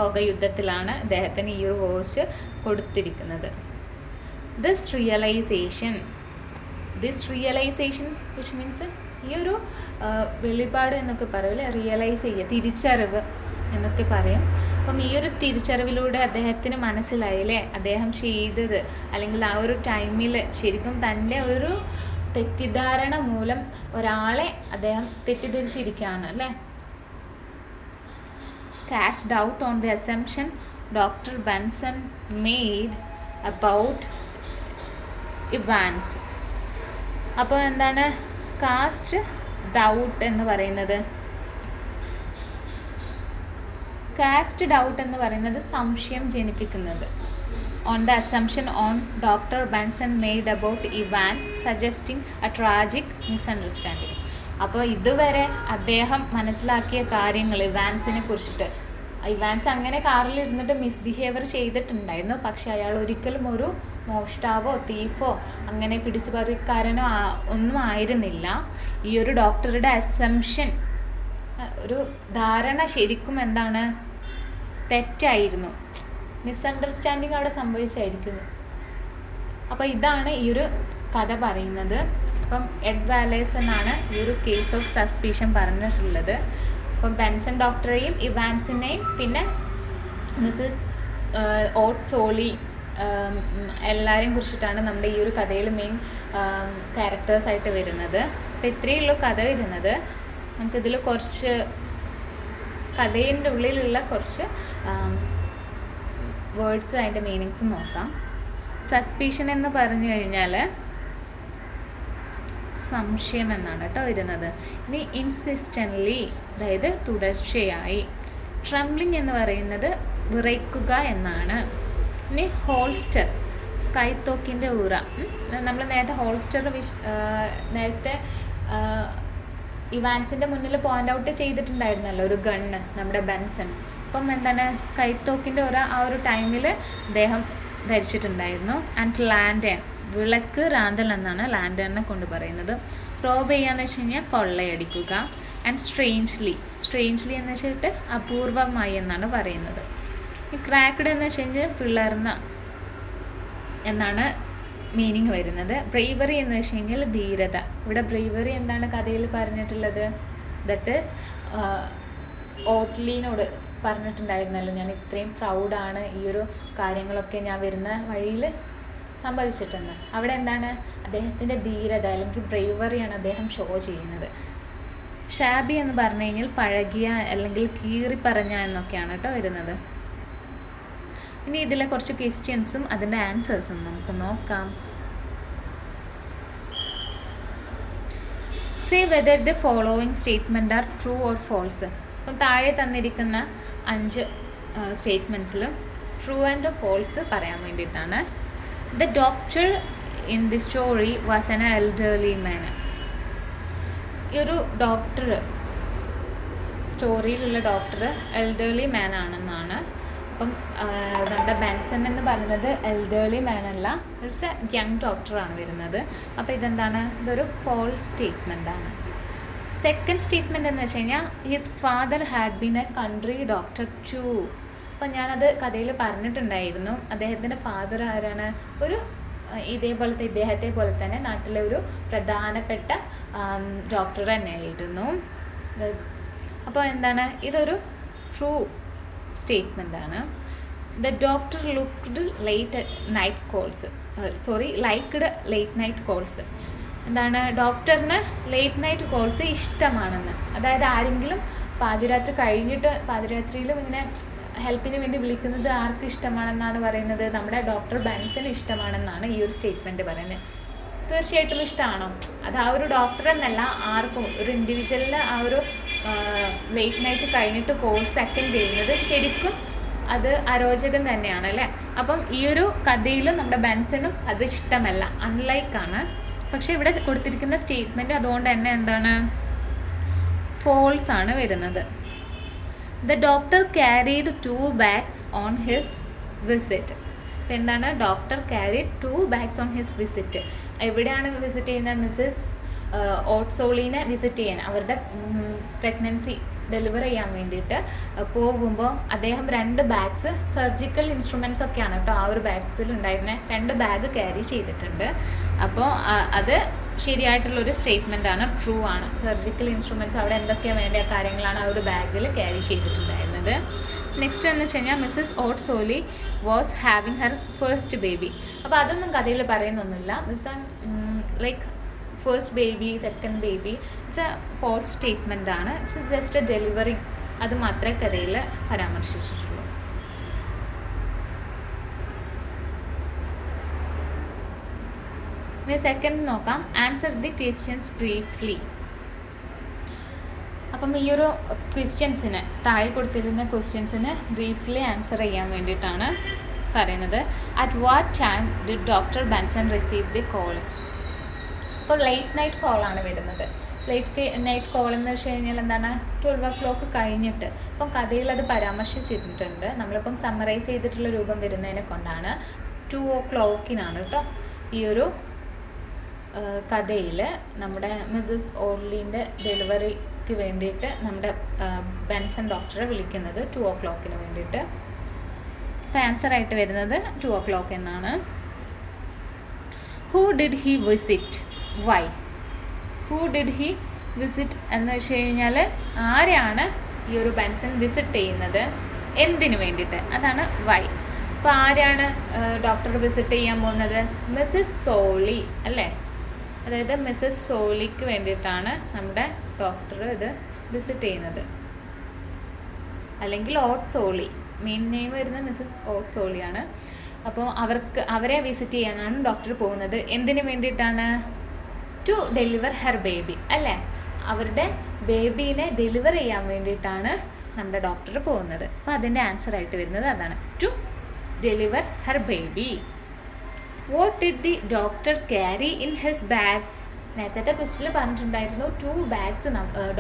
ലോകയുദ്ധത്തിലാണ് അദ്ദേഹത്തിന് ഈ ഒരു വാച്ച് കൊടുത്തിരിക്കുന്നത്. ദിസ് റിയലൈസേഷൻ വിച്ച് മീൻസ് ഈ ഒരു വെളിപാട് എന്നൊക്കെ പറയില്ലേ, റിയലൈസ് ചെയ്യുക, തിരിച്ചറിവ് എന്നൊക്കെ പറയും. അപ്പം ഈ ഒരു തിരിച്ചറിവിലൂടെ അദ്ദേഹത്തിന് മനസ്സിലായില്ലേ അദ്ദേഹം ചെയ്തത്, അല്ലെങ്കിൽ ആ ഒരു ടൈമിൽ ശരിക്കും തൻ്റെ ഒരു തെറ്റിദ്ധാരണ മൂലം ഒരാളെ അദ്ദേഹം തെറ്റിദ്ധരിച്ചിരിക്കുകയാണ് അല്ലേ. Cast doubt on the assumption Dr. Benson made about Evans. അപ്പോൾ എന്താണ് കാസ്റ്റ് ഡൗട്ട് എന്ന് പറയുന്നത്, കാസ്റ്റ് ഡൗട്ട് എന്ന് പറയുന്നത് സംശയം ജനിപ്പിക്കുന്നത്. on the assumption on Dr. Benson made about events suggesting a tragic misunderstanding. അപ്പോൾ ഇതുവരെ അദ്ദേഹം മനസ്സിലാക്കിയ കാര്യങ്ങൾ ഇവാൻസിനെ കുറിച്ചിട്ട്, ഇവാൻസ് അങ്ങനെ കാറിലിരുന്നിട്ട് മിസ്ബിഹേവിയർ ചെയ്തിട്ടുണ്ടായിരുന്നു, പക്ഷെ അയാൾ ഒരിക്കലും ഒരു മോഷ്ടാവോ തീഫോ അങ്ങനെ പിടിച്ചുപറിക്കാരനോ ഒന്നും ആയിരുന്നില്ല. ഈ ഒരു ഡോക്ടറുടെ അസംഷൻ, ഒരു ധാരണ ശരിക്കും എന്താണ്, തെറ്റായിരുന്നു, മിസ്അണ്ടർസ്റ്റാൻഡിങ് അവിടെ സംഭവിച്ചായിരിക്കുന്നു. അപ്പോൾ ഇതാണ് ഈ ഒരു കഥ പറയുന്നത്. അപ്പം എഡ് വാലേസൺ ആണ് ഈ ഒരു കേസ് ഓഫ് സസ്പീഷൻ പറഞ്ഞിട്ടുള്ളത്. അപ്പം ബെൻസൺ ഡോക്ടറെയും ഇവാൻസിനെയും പിന്നെ മിസ്സസ് ഓട്ട്സോളി എല്ലാവരെയും കുറിച്ചിട്ടാണ് നമ്മുടെ ഈ ഒരു കഥയിൽ മെയിൻ ക്യാരക്ടേഴ്സായിട്ട് വരുന്നത്. അപ്പോൾ ഇത്രയേ ഉള്ളൂ കഥ വരുന്നത്. നമുക്കിതിൽ കുറച്ച് കഥയുടെ ഉള്ളിലുള്ള കുറച്ച് വേർഡ്സ് അതിൻ്റെ മീനിങ്സ് നോക്കാം. സസ്പീഷൻ എന്ന് പറഞ്ഞു കഴിഞ്ഞാൽ സംശയം എന്നാണ് കേട്ടോ വരുന്നത്. ഇനി ഇൻസിസ്റ്റൻ്റ്ലി, അതായത് തുടർച്ചയായി. ട്രംബ്ലിങ് എന്ന് പറയുന്നത് വിറയ്ക്കുക എന്നാണ്. ഇനി ഹോൾസ്റ്റർ, കൈത്തോക്കിൻ്റെ ഉറ. നമ്മൾ നേരത്തെ ഹോൾസ്റ്റർ നേരത്തെ ഇവാൻസിൻ്റെ മുന്നിൽ പോയിൻ്റ് ഔട്ട് ചെയ്തിട്ടുണ്ടായിരുന്നല്ലോ ഒരു ഗണ്ണ് നമ്മുടെ ബെൻസൺ. അപ്പം എന്താണ്, കൈത്തോക്കിൻ്റെ ഉറ ആ ഒരു ടൈമിൽ അദ്ദേഹം ധരിച്ചിട്ടുണ്ടായിരുന്നു. ആൻഡ് ലാൻഡേൺ, വിളക്ക് റാന്തൽ എന്നാണ് ലാൻഡേണിനെ കൊണ്ട് പറയുന്നത്. റോബ് ചെയ്യാന്ന് വെച്ച് കഴിഞ്ഞാൽ കൊള്ളയടിക്കുക. ആൻഡ് സ്ട്രേഞ്ച്ലി എന്ന് വെച്ചിട്ട് അപൂർവമായി എന്നാണ് പറയുന്നത്. ഈ ക്രാക്ക്ഡ് എന്ന് വെച്ച് കഴിഞ്ഞാൽ പിളർന്ന എന്നാണ് മീനിങ് വരുന്നത്. ബ്രേവറി എന്ന് വെച്ച് കഴിഞ്ഞാൽ ധീരത. ഇവിടെ ബ്രേവറി എന്താണ് കഥയിൽ പറഞ്ഞിട്ടുള്ളത്, ദറ്റ് ഈസ് ഓട്ട്ലീനോട് പറഞ്ഞിട്ടുണ്ടായിരുന്നല്ലോ, ഞാൻ ഇത്രയും പ്രൗഡാണ്, ഈ ഒരു കാര്യങ്ങളൊക്കെ ഞാൻ വരുന്ന വഴിയിൽ സംഭവിച്ചിട്ടുണ്ട്. അവിടെ എന്താണ്, അദ്ദേഹത്തിൻ്റെ ധീരത അല്ലെങ്കിൽ ബ്രേവറിയാണ് അദ്ദേഹം ഷോ ചെയ്യുന്നത്. ഷാബി എന്ന് പറഞ്ഞു കഴിഞ്ഞാൽ പഴകിയ അല്ലെങ്കിൽ കീറിപ്പറഞ്ഞ എന്നൊക്കെയാണ് കേട്ടോ വരുന്നത്. ഇനി ഇതിലെ കുറച്ച് ക്വസ്റ്റ്യൻസും അതിൻ്റെ ആൻസേഴ്സും നമുക്ക് നോക്കാം. Say whether the following statement are true or false. അപ്പം താഴെ തന്നിരിക്കുന്ന 5 സ്റ്റേറ്റ്മെൻറ്റ്സിലും ട്രൂ ആൻഡ് ഫോൾസ് പറയാൻ വേണ്ടിയിട്ടാണ്. The doctor in the story was an elderly man. ഈ ഒരു ഡോക്ടർ, സ്റ്റോറിയിലുള്ള ഡോക്ടർ എൽഡർലി മാൻ ആണെന്നാണ്. അപ്പം നമ്മുടെ ബെൻസൺ എന്ന് പറയുന്നത് എൽഡർലി മാൻ അല്ല, ഇറ്റ്സ് എ യങ് ഡോക്ടറാണ് വരുന്നത്. അപ്പോൾ ഇതെന്താണ്, ഇതൊരു ഫോൾസ് സ്റ്റേറ്റ്മെൻ്റ് ആണ്. സെക്കൻഡ് സ്റ്റേറ്റ്മെൻറ്റ് എന്ന് വെച്ച് കഴിഞ്ഞാൽ his father had been a country doctor too. അപ്പം ഞാനത് കഥയിൽ പറഞ്ഞിട്ടുണ്ടായിരുന്നു. അദ്ദേഹത്തിൻ്റെ ഫാദർ ആരാണ്, ഒരു ഇദ്ദേഹത്തെ പോലെ തന്നെ നാട്ടിലെ ഒരു പ്രധാനപ്പെട്ട ഡോക്ടർ തന്നെയായിരുന്നു. അപ്പോൾ എന്താണ്, ഇതൊരു ട്രൂ സ്റ്റേറ്റ്മെൻ്റ് ആണ്. The doctor looked liked late night calls. എന്താണ്, ഡോക്ടറിന് ലേറ്റ് നൈറ്റ് കോൾസ് ഇഷ്ടമാണെന്ന്. അതായത് ആരെങ്കിലും പാതിരാത്രിയിലും ഇങ്ങനെ ഹെൽപ്പിന് വേണ്ടി വിളിക്കുന്നത് ആർക്കും ഇഷ്ടമാണെന്നാണ് പറയുന്നത്, നമ്മുടെ ഡോക്ടർ ബെൻസൺ ഇഷ്ടമാണെന്നാണ് ഈ ഒരു സ്റ്റേറ്റ്മെൻറ്റ് പറയുന്നത്. തീർച്ചയായിട്ടും ഇഷ്ടമാണോ, അത് ആ ഒരു ഡോക്ടർ എന്നല്ല, ആർക്കും ഒരു ഇൻഡിവിജ്വലിന് ആ ഒരു ലേറ്റ് നൈറ്റ് കഴിഞ്ഞിട്ട് കോഴ്സ് അറ്റൻഡ് ചെയ്യുന്നത് ശരിക്കും അത് അരോചകം തന്നെയാണ് അല്ലേ. അപ്പം ഈ ഒരു കഥയിലും നമ്മുടെ ബെൻസനും അത് ഇഷ്ടമല്ല, അൺലൈക്കാണ്. പക്ഷേ ഇവിടെ കൊടുത്തിരിക്കുന്ന സ്റ്റേറ്റ്മെൻറ്റ് അതുകൊണ്ട് തന്നെ എന്താണ്, ഫോൾസ് ആണ് വരുന്നത്. The doctor carried 2 bags on his visit. എന്താണ്, doctor carried 2 bags on his visit. എവിടെയാണ് വിസിറ്റ് ചെയ്യുന്നത്, മിസ്സസ് ഓട്ട്സോളിനെ വിസിറ്റ് ചെയ്യാൻ, അവരുടെ പ്രഗ്നൻസി ഡെലിവർ ചെയ്യാൻ വേണ്ടിയിട്ട് പോകുമ്പോൾ അദ്ദേഹം 2 bags സർജിക്കൽ ഇൻസ്ട്രുമെൻറ്റ്സ് ഒക്കെയാണ് കേട്ടോ ആ ഒരു ബാഗ്സിൽ ഉണ്ടായിരുന്നത്. 2 ബാഗ് ക്യാരി ചെയ്തിട്ടുണ്ട്. അപ്പോൾ അത് ശരിയായിട്ടുള്ളൊരു സ്റ്റേറ്റ്മെൻ്റ് ആണ്, ട്രൂ ആണ്. സർജിക്കൽ ഇൻസ്ട്രുമെൻറ്റ്സ് അവിടെ എന്തൊക്കെയാണ് വേണ്ട കാര്യങ്ങളാണ് ആ ഒരു ബാഗിൽ ക്യാരി ചെയ്തിട്ടുണ്ടായിരുന്നത്. നെക്സ്റ്റ് എന്ന് വെച്ച് കഴിഞ്ഞാൽ മിസ്സസ് ഓട്ട്സോളി was having her first baby. അപ്പോൾ അതൊന്നും കഥയിൽ പറയുന്നൊന്നുമില്ല. Like first baby, second baby, it's a false statement ആണ്. ഇറ്റ്സ് ജസ്റ്റ് എ ഡെലിവറി, അത് മാത്രമേ കഥയിൽ പരാമർശിച്ചിട്ടുള്ളൂ. ഇനി സെക്കൻഡ് നോക്കാം. Answer the questions briefly. അപ്പം ഈ ഒരു ക്വസ്റ്റ്യൻസിന് താഴെ കൊടുത്തിരുന്ന ക്വസ്റ്റ്യൻസിന് ബ്രീഫ്ലി ആൻസർ ചെയ്യാൻ വേണ്ടിയിട്ടാണ് പറയുന്നത് at what time did doctor Benson receive the call. അപ്പോൾ ലേറ്റ് നൈറ്റ് കോളാണ് വരുന്നത്. ലേറ്റ് നൈറ്റ് കോൾ എന്ന് വെച്ച് കഴിഞ്ഞാൽ എന്താണ്, 12 o'clock കഴിഞ്ഞിട്ട്. ഇപ്പം കഥയിൽ അത് പരാമർശിച്ചിട്ടുണ്ട്. നമ്മളിപ്പം സമ്മറൈസ് ചെയ്തിട്ടുള്ള രൂപം വരുന്നതിനെ കൊണ്ടാണ് 2 o'clock കേട്ടോ ഈ ഒരു കഥയിൽ നമ്മുടെ മിസ്സസ് ഓർലീൻ്റെ ഡെലിവറിക്ക് വേണ്ടിയിട്ട് നമ്മുടെ ബെൻസൺ ഡോക്ടറെ വിളിക്കുന്നത് 2 o'clock വേണ്ടിയിട്ട്. അപ്പോൾ ആൻസറായിട്ട് വരുന്നത് 2 o'clock എന്നാണ്. Who did he visit, why? Who did he visit എന്ന് വെച്ച് കഴിഞ്ഞാൽ ആരെയാണ് ഈ ഒരു ബെൻസൺ വിസിറ്റ് ചെയ്യുന്നത്, എന്തിനു വേണ്ടിയിട്ട്, അതാണ് വൈ. അപ്പോൾ ആരാണ് ഡോക്ടർ വിസിറ്റ് ചെയ്യാൻ പോകുന്നത്? മിസ്സസ് സോളി അല്ലേ. അതായത് മിസ്സസ് സോളിക്ക് വേണ്ടിയിട്ടാണ് നമ്മുടെ ഡോക്ടർ ഇത് വിസിറ്റ് ചെയ്യുന്നത്. അല്ലെങ്കിൽ ഓട്ട് സോളി, മെയിൻ നെയിം വരുന്നത് മിസ്സസ് ഓട്ട് സോളിയാണ്. അപ്പോൾ അവരെ വിസിറ്റ് ചെയ്യാനാണ് ഡോക്ടർ പോകുന്നത്. എന്തിനു വേണ്ടിയിട്ടാണ്? ടു ഡെലിവർ ഹെർ ബേബി അല്ലേ. അവരുടെ ബേബീനെ ഡെലിവർ ചെയ്യാൻ വേണ്ടിയിട്ടാണ് നമ്മുടെ ഡോക്ടർ പോകുന്നത്. അപ്പോൾ അതിൻ്റെ ആൻസറായിട്ട് വരുന്നത് അതാണ്, to deliver her baby. What did the doctor carry in his bags? നേരത്തെ ക്വസ്റ്റിൽ പറഞ്ഞിട്ടുണ്ടായിരുന്നു 2 bags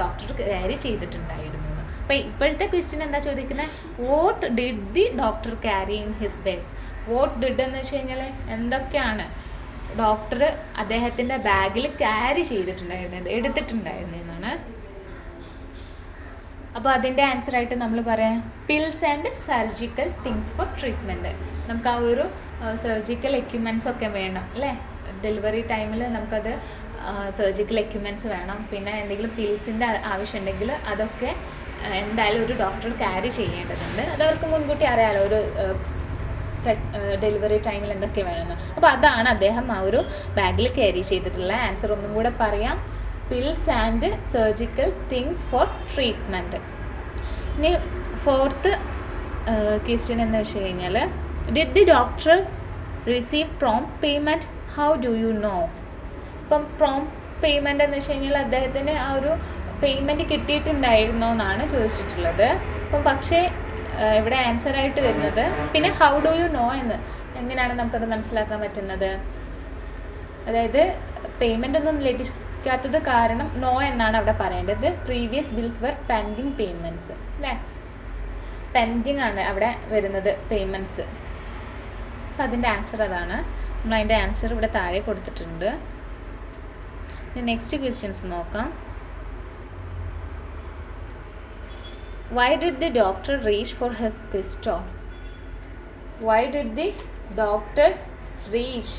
ഡോക്ടർ ക്യാരി ചെയ്തിട്ടുണ്ടായിരുന്നു. അപ്പോൾ ഇപ്പോഴത്തെ ക്വസ്റ്റ്യൻ എന്താ ചോദിക്കുന്നത്? What did the doctor carry in his bag. What did എന്ന് വെച്ച് കഴിഞ്ഞാൽ എന്തൊക്കെയാണ് ഡോക്ടർ അദ്ദേഹത്തിൻ്റെ ബാഗിൽ ക്യാരി ചെയ്തിട്ടുണ്ടായിരുന്നത്, എടുത്തിട്ടുണ്ടായിരുന്നതെന്നാണ്. അപ്പോൾ അതിൻ്റെ ആൻസറായിട്ട് നമ്മൾ പറയാം pills and surgical things for treatment. നമുക്ക് ആ ഒരു സർജിക്കൽ എക്യുപ്മെൻറ്റ്സ് ഒക്കെ വേണം അല്ലേ. ഡെലിവറി ടൈമിൽ നമുക്കത് സർജിക്കൽ എക്യുപ്മെൻറ്റ്സ് വേണം. പിന്നെ എന്തെങ്കിലും പിൽസിൻ്റെ ആവശ്യമുണ്ടെങ്കിൽ അതൊക്കെ എന്തായാലും ഒരു ഡോക്ടർ ക്യാരി ചെയ്യേണ്ടതുണ്ട്. അതവർക്ക് മുൻകൂട്ടി അറിയാമല്ലോ ഒരു ഡെലിവറി ടൈമിൽ എന്തൊക്കെ വേണമെന്ന്. അപ്പോൾ അതാണ് അദ്ദേഹം ആ ഒരു ബാഗിൽ ക്യാരി ചെയ്തിട്ടുള്ള. ആൻസർ ഒന്നും കൂടെ പറയാം, pills and surgical things for treatment. ഇനി 4th ക്വസ്റ്റ്യൻ എന്ന് വെച്ച് കഴിഞ്ഞാൽ did the doctor receive prompt payment, how do you know? ഇപ്പം പ്രോംപ്റ്റ് പേയ്മെൻ്റ് എന്ന് വെച്ച് കഴിഞ്ഞാൽ അദ്ദേഹത്തിന് ആ ഒരു പേയ്മെൻറ്റ് കിട്ടിയിട്ടുണ്ടായിരുന്നോ എന്നാണ് ചോദിച്ചിട്ടുള്ളത്. അപ്പം പക്ഷേ ഇവിടെ ആൻസറായിട്ട് വരുന്നത് പിന്നെ ഹൗ ഡു യു നോ എന്ന്. എങ്ങനെയാണ് നമുക്കത് മനസ്സിലാക്കാൻ പറ്റുന്നത്? അതായത് പേയ്മെൻ്റ് ഒന്നും ലഭിക്കാത്തത് കാരണം നോ എന്നാണ് അവിടെ പറയേണ്ടത്. പ്രീവിയസ് ബിൽസ് വർ പെൻഡിങ് പേയ്മെൻറ്റ്സ് അല്ലേ. പെൻഡിങ് ആണ് അവിടെ വരുന്നത് പേയ്മെൻറ്റ്സ്. അപ്പം അതിൻ്റെ ആൻസർ അതാണ്. നമ്മൾ അതിൻ്റെ ആൻസർ ഇവിടെ താഴെ കൊടുത്തിട്ടുണ്ട്. നെക്സ്റ്റ് ക്വസ്റ്റ്യൻസ് നോക്കാം. Why did the doctor reach for his pistol? Why did the doctor reach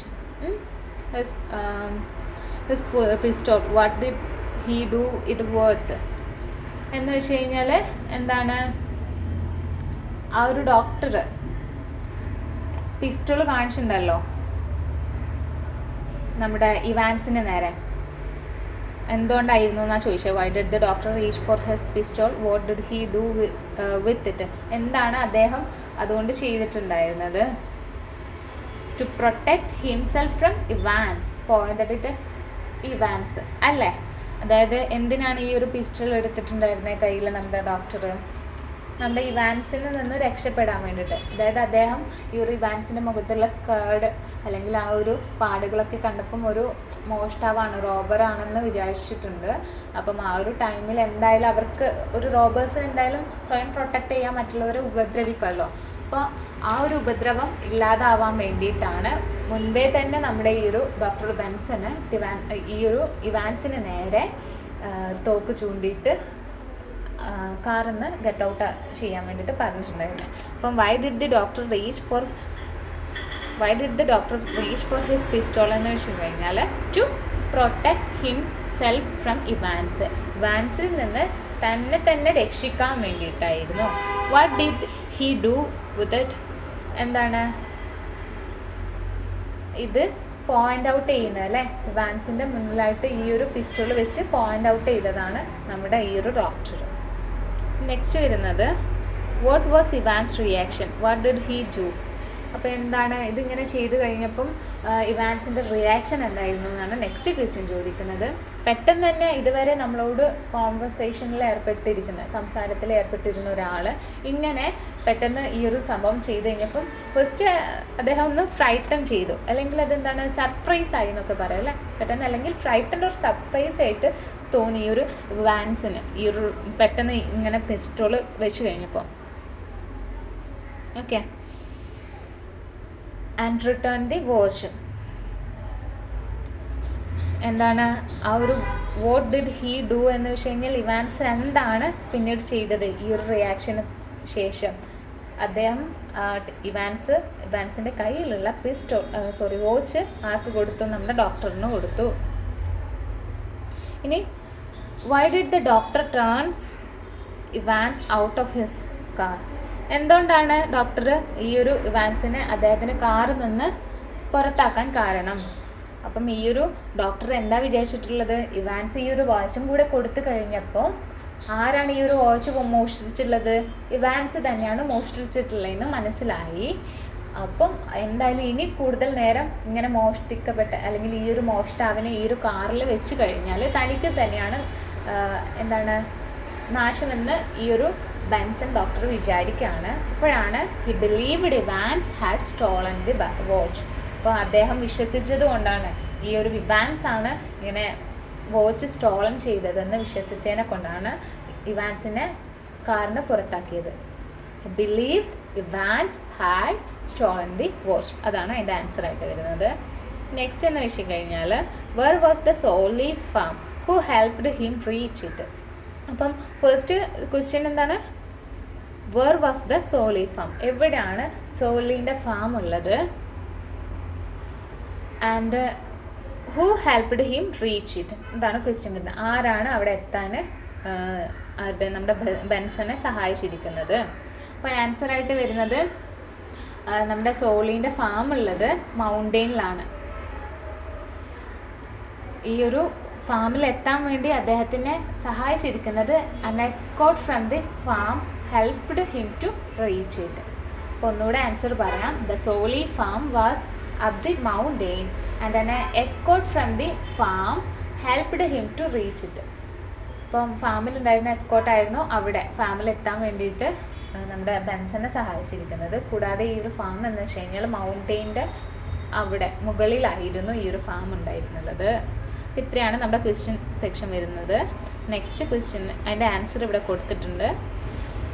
his pistol? What did he do it with? എന്ന് വെച്ച് കഴിഞ്ഞാൽ എന്താണ്, ആ ഒരു ഡോക്ടർ പിസ്റ്റോൾ കാണിച്ചിട്ടുണ്ടല്ലോ നമ്മുടെ ഇവാൻസിന് നേരെ. എന്തുകൊണ്ടായിരുന്നു എന്നാണ് ചോദിച്ചത്. Why did the doctor reach for his pistol, what did he do with it? എന്താണ് അദ്ദേഹം അതുകൊണ്ട് ചെയ്തിട്ടുണ്ടായിരുന്നത്? To protect himself from Evans. Point it Evans അല്ലേ. അതായത് എന്തിനാണ് ഈ ഒരു പിസ്റ്റോൾ എടുത്തിട്ടുണ്ടായിരുന്നത് കയ്യിൽ നമ്മുടെ ഡോക്ടർ? നമ്മുടെ ഇവാൻസിൽ നിന്ന് രക്ഷപ്പെടാൻ വേണ്ടിയിട്ട്. അതായത് അദ്ദേഹം ഈ ഒരു ഇവാൻസിൻ്റെ മുഖത്തുള്ള സ്കേർഡ് അല്ലെങ്കിൽ ആ ഒരു പാടുകളൊക്കെ കണ്ടപ്പം ഒരു മോഷ്ടാവാണ്, റോബറാണെന്ന് വിചാരിച്ചിട്ടുണ്ട്. അപ്പം ആ ഒരു ടൈമിൽ എന്തായാലും അവർക്ക് ഒരു റോബേഴ്സിന് എന്തായാലും സ്വയം പ്രൊട്ടക്റ്റ് ചെയ്യാൻ മറ്റുള്ളവരെ ഉപദ്രവിക്കുമല്ലോ. അപ്പോൾ ആ ഒരു ഉപദ്രവം ഇല്ലാതാവാൻ വേണ്ടിയിട്ടാണ് മുൻപേ തന്നെ നമ്മുടെ ഈ ഒരു ഡോക്ടർ ബെൻസന് ഈ ഒരു ഇവാൻസിന് നേരെ തോക്ക് ചൂണ്ടിയിട്ട് കാറിൽ നിന്ന് ഗെറ്റ് ഔട്ട് ചെയ്യാൻ വേണ്ടിയിട്ട് പറഞ്ഞിട്ടുണ്ടായിരുന്നു. അപ്പം why did the doctor reach for his pistol എന്ന് വെച്ച് കഴിഞ്ഞാൽ to protect himself from Evans. ഇവാൻസിൽ നിന്ന് തന്നെ രക്ഷിക്കാൻ വേണ്ടിയിട്ടായിരുന്നു. What did he do with it? എന്താണ് ഇത് പോയിൻ്റ് ഔട്ട് ചെയ്യുന്നത് അല്ലേ. ഇവാൻസിൻ്റെ മുന്നിലായിട്ട് ഈ ഒരു പിസ്റ്റോൾ വെച്ച് പോയിൻ്റ് ഔട്ട് ചെയ്തതാണ് നമ്മുടെ ഈ ഒരു ഡോക്ടർ. നെക്സ്റ്റ് വരുന്നത് what was Evans reaction, what did he do? അപ്പോൾ എന്താണ് ഇതിങ്ങനെ ചെയ്ത് കഴിഞ്ഞപ്പം ഇവാൻസിൻ്റെ റിയാക്ഷൻ എന്തായിരുന്നു എന്നാണ് നെക്സ്റ്റ് ക്വസ്റ്റ്യൻ ചോദിക്കുന്നത്. പെട്ടെന്ന് തന്നെ ഇതുവരെ നമ്മളോട് കോൺവെർസേഷനിൽ സംസാരത്തിൽ ഏർപ്പെട്ടിരുന്ന ഒരാൾ ഇങ്ങനെ പെട്ടെന്ന് ഈ ഒരു സംഭവം ചെയ്ത് കഴിഞ്ഞപ്പം ഫസ്റ്റ് അദ്ദേഹം ഒന്ന് ഫ്രൈറ്റൺ ചെയ്തു, അല്ലെങ്കിൽ അതെന്താണ് സർപ്രൈസ് ആയി എന്നൊക്കെ പറയാം അല്ലേ, പെട്ടെന്ന് അല്ലെങ്കിൽ ഫ്രൈറ്റൻഡ് ഒരു സർപ്രൈസ് ആയിട്ട് തോന്നി ഈ ഒരു ഇവാൻസിന് ഈ ഒരു പെട്ടെന്ന് ഇങ്ങനെ പിസ്റ്റോൾ വെച്ച് കഴിഞ്ഞപ്പോൾ. Okay, and return the watch. എന്താണ് ആ ഒരു വാട്ട് ഡിഡ് ഹീ ഡു എന്ന് വെച്ച് കഴിഞ്ഞാൽ ഇവാൻസ് എന്താണ് പിന്നീട് ചെയ്തത് ഈ ഒരു റിയാക്ഷന് ശേഷം? അദ്ദേഹം ഇവാൻസിൻ്റെ കയ്യിലുള്ള വാച്ച് ആർക്ക് കൊടുത്തു? നമ്മുടെ ഡോക്ടറിന് കൊടുത്തു. ഇനി Y did the doctor turns Evans out of his car? എന്തുകൊണ്ടാണ് ഡോക്ടർ ഈ ഒരു ഇവാൻസിനെ അദ്ദേഹത്തിൻ്റെ കാറിൽ നിന്ന് പുറത്താക്കാൻ കാരണം? അപ്പം ഈ ഒരു ഡോക്ടർ എന്താ വിചാരിച്ചിട്ടുള്ളത്? ഇവാൻസ് ഈ ഒരു വാച്ചും കൂടെ കൊടുത്തു കഴിഞ്ഞപ്പോൾ ആരാണ് ഈ ഒരു വാച്ച് മോഷ്ടിച്ചിട്ടുള്ളത്? ഇവാൻസ് തന്നെയാണ് മോഷ്ടിച്ചിട്ടുള്ളതെന്ന് മനസ്സിലായി. അപ്പം എന്തായാലും ഇനി കൂടുതൽ നേരം ഇങ്ങനെ മോഷ്ടിക്കപ്പെട്ട അല്ലെങ്കിൽ ഈ ഒരു മോഷ്ടാവിനെ ഈ ഒരു കാറിൽ വെച്ച് കഴിഞ്ഞാൽ തനിക്ക് തന്നെയാണ് എന്താണ് നാശമെന്ന് ഈ ഒരു ബെൻസൺ ഡോക്ടർ വിചാരിക്കുകയാണ്. അപ്പോഴാണ് he believed Evans had stolen the watch. അപ്പോൾ അദ്ദേഹം വിശ്വസിച്ചത് കൊണ്ടാണ് ഈ ഒരു ഇവാൻസ് ആണ് ഇങ്ങനെ വാച്ച് സ്റ്റോളൻ ചെയ്തതെന്ന് വിശ്വസിച്ചതിനെ കൊണ്ടാണ് ഇവാൻസിനെ കാറിന് പുറത്താക്കിയത്. He believed Evans had stolen the watch. അതാണ് അതിൻ്റെ ആൻസർ ആയിട്ട് വരുന്നത്. നെക്സ്റ്റ് എന്ന് വെച്ച് കഴിഞ്ഞാൽ where was the Solly farm who helped him reach it. അപ്പം ഫസ്റ്റ് ക്വസ്റ്റ്യൻ എന്താണ്? Where was the Solly farm? എവിടെയാണ് സോളീൻ്റെ ഫാം ഉള്ളത്? And who helped him reach it? ഇതാണ് ക്വസ്റ്റ്യൻ വരുന്നത്. ആരാണ് അവിടെ എത്താൻ നമ്മുടെ ബെൻസനെ സഹായിച്ചിരിക്കുന്നത്? അപ്പോൾ ആൻസറായിട്ട് വരുന്നത് നമ്മുടെ സോളീൻ്റെ ഫാം ഉള്ളത് മൗണ്ടെയിനിലാണ്. ഈ ഒരു ഫാമിൽ എത്താൻ വേണ്ടി അദ്ദേഹത്തിനെ സഹായിച്ചിരിക്കുന്നത് an escort from the farm helped him to reach it. അപ്പോൾ ഒന്നുകൂടെ ആൻസർ പറയാം. The Soli farm was up the mountain and an escort from the farm helped him to reach it. അപ്പം ഫാമിലുണ്ടായിരുന്ന എസ്കോട്ടായിരുന്നു അവിടെ ഫാമിൽ എത്താൻ വേണ്ടിയിട്ട് നമ്മുടെ ബെൻസനെ സഹായിച്ചിരിക്കുന്നത്. കൂടാതെ ഈ ഒരു ഫാം എന്ന് വെച്ച് കഴിഞ്ഞാൽ മൗണ്ടെയിൻ്റെ അവിടെ മുകളിലായിരുന്നു ഈ ഒരു ഫാം ഉണ്ടായിരുന്നത്. ഇത്രയാണ് നമ്മുടെ ക്വസ്റ്റ്യൻ സെക്ഷൻ വരുന്നത്. നെക്സ്റ്റ് ക്വസ്റ്റ്യൻ അതിൻ്റെ ആൻസർ ഇവിടെ കൊടുത്തിട്ടുണ്ട്,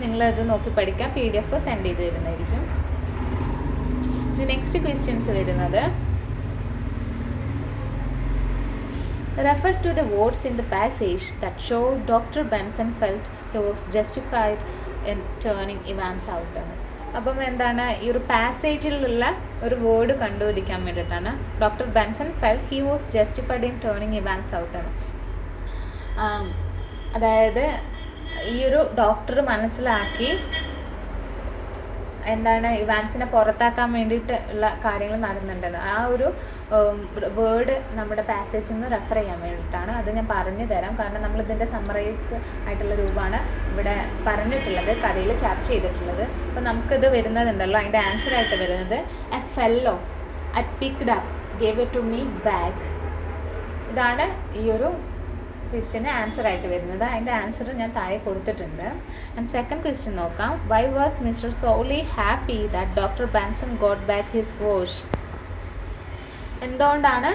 നിങ്ങളത് നോക്കി പഠിക്കാം. PDF സെൻഡ് ചെയ്ത് തരുന്നതായിരിക്കും. നെക്സ്റ്റ് ക്വസ്റ്റ്യൻസ് വരുന്നത് refer to the words in the passage that show Dr. Benson felt he was justified in turning Evans out. അപ്പം എന്താണ് ഈ ഒരു പാസേജിലുള്ള ഒരു വേർഡ് കണ്ടുപിടിക്കാൻ വേണ്ടിയിട്ടാണ്. Doctor Benson felt he was justified in turning Evans out ആണ്. അതായത് ഈ ഒരു ഡോക്ടർ മനസ്സിലാക്കി എന്താണ് ഇവാൻസിനെ പുറത്താക്കാൻ വേണ്ടിയിട്ട് ഉള്ള കാര്യങ്ങൾ നടന്നിട്ടുണ്ടെന്ന്. ആ ഒരു വേർഡ് നമ്മുടെ പാസേജിൽ നിന്ന് റെഫർ ചെയ്യാൻ വേണ്ടിയിട്ടാണ്. അത് ഞാൻ പറഞ്ഞു തരാം, കാരണം നമ്മളിതിൻ്റെ സമ്മറൈസ് ആയിട്ടുള്ള രൂപമാണ് ഇവിടെ പറഞ്ഞിട്ടുള്ളത്, കഥയിൽ ചർച്ച ചെയ്തിട്ടുള്ളത്. അപ്പോൾ നമുക്കിത് വരുന്നതുണ്ടല്ലോ, അതിൻ്റെ ആൻസറായിട്ട് വരുന്നത് a fellow I picked up gave it to me back. ഇതാണ് ഈ ഒരു ക്വസ്റ്റ്യന് ആൻസറായിട്ട് വരുന്നത്. അതിൻ്റെ ആൻസർ ഞാൻ താഴെ കൊടുത്തിട്ടുണ്ട്. ആൻഡ് സെക്കൻഡ് ക്വസ്റ്റ്യൻ നോക്കാം. Why was mister Soly happy that doctor Benson got back his watch? എന്തുകൊണ്ടാണ്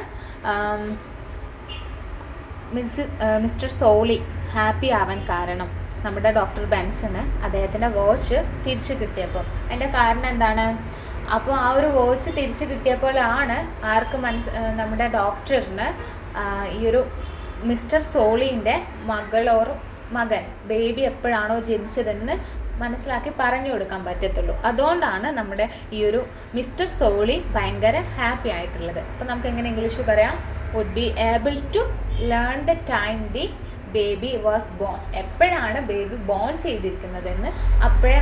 മിസ്റ്റർ സോളി ഹാപ്പി ആവാൻ കാരണം? നമ്മുടെ ഡോക്ടർ ബെൻസന് അദ്ദേഹത്തിൻ്റെ വാച്ച് തിരിച്ചു കിട്ടിയപ്പോൾ. അതിൻ്റെ കാരണം എന്താണ്? അപ്പോൾ ആ ഒരു വാച്ച് തിരിച്ചു കിട്ടിയപ്പോഴാണ് ആർക്ക് നമ്മുടെ ഡോക്ടറിന് ഈ ഒരു മിസ്റ്റർ സോളീൻ്റെ മകൻ ബേബി എപ്പോഴാണോ ജനിച്ചതെന്ന് മനസ്സിലാക്കി പറഞ്ഞു കൊടുക്കാൻ പറ്റത്തുള്ളൂ. അതുകൊണ്ടാണ് നമ്മുടെ ഈ ഒരു മിസ്റ്റർ സോളി ഭയങ്കര ഹാപ്പി ആയിട്ടുള്ളത്. അപ്പോൾ നമുക്ക് എങ്ങനെ ഇംഗ്ലീഷിൽ പറയാം? Would be able to learn the time the baby was born. എപ്പോഴാണ് ബേബി ബോൺ ചെയ്തിരിക്കുന്നതെന്ന് അപ്പോഴേ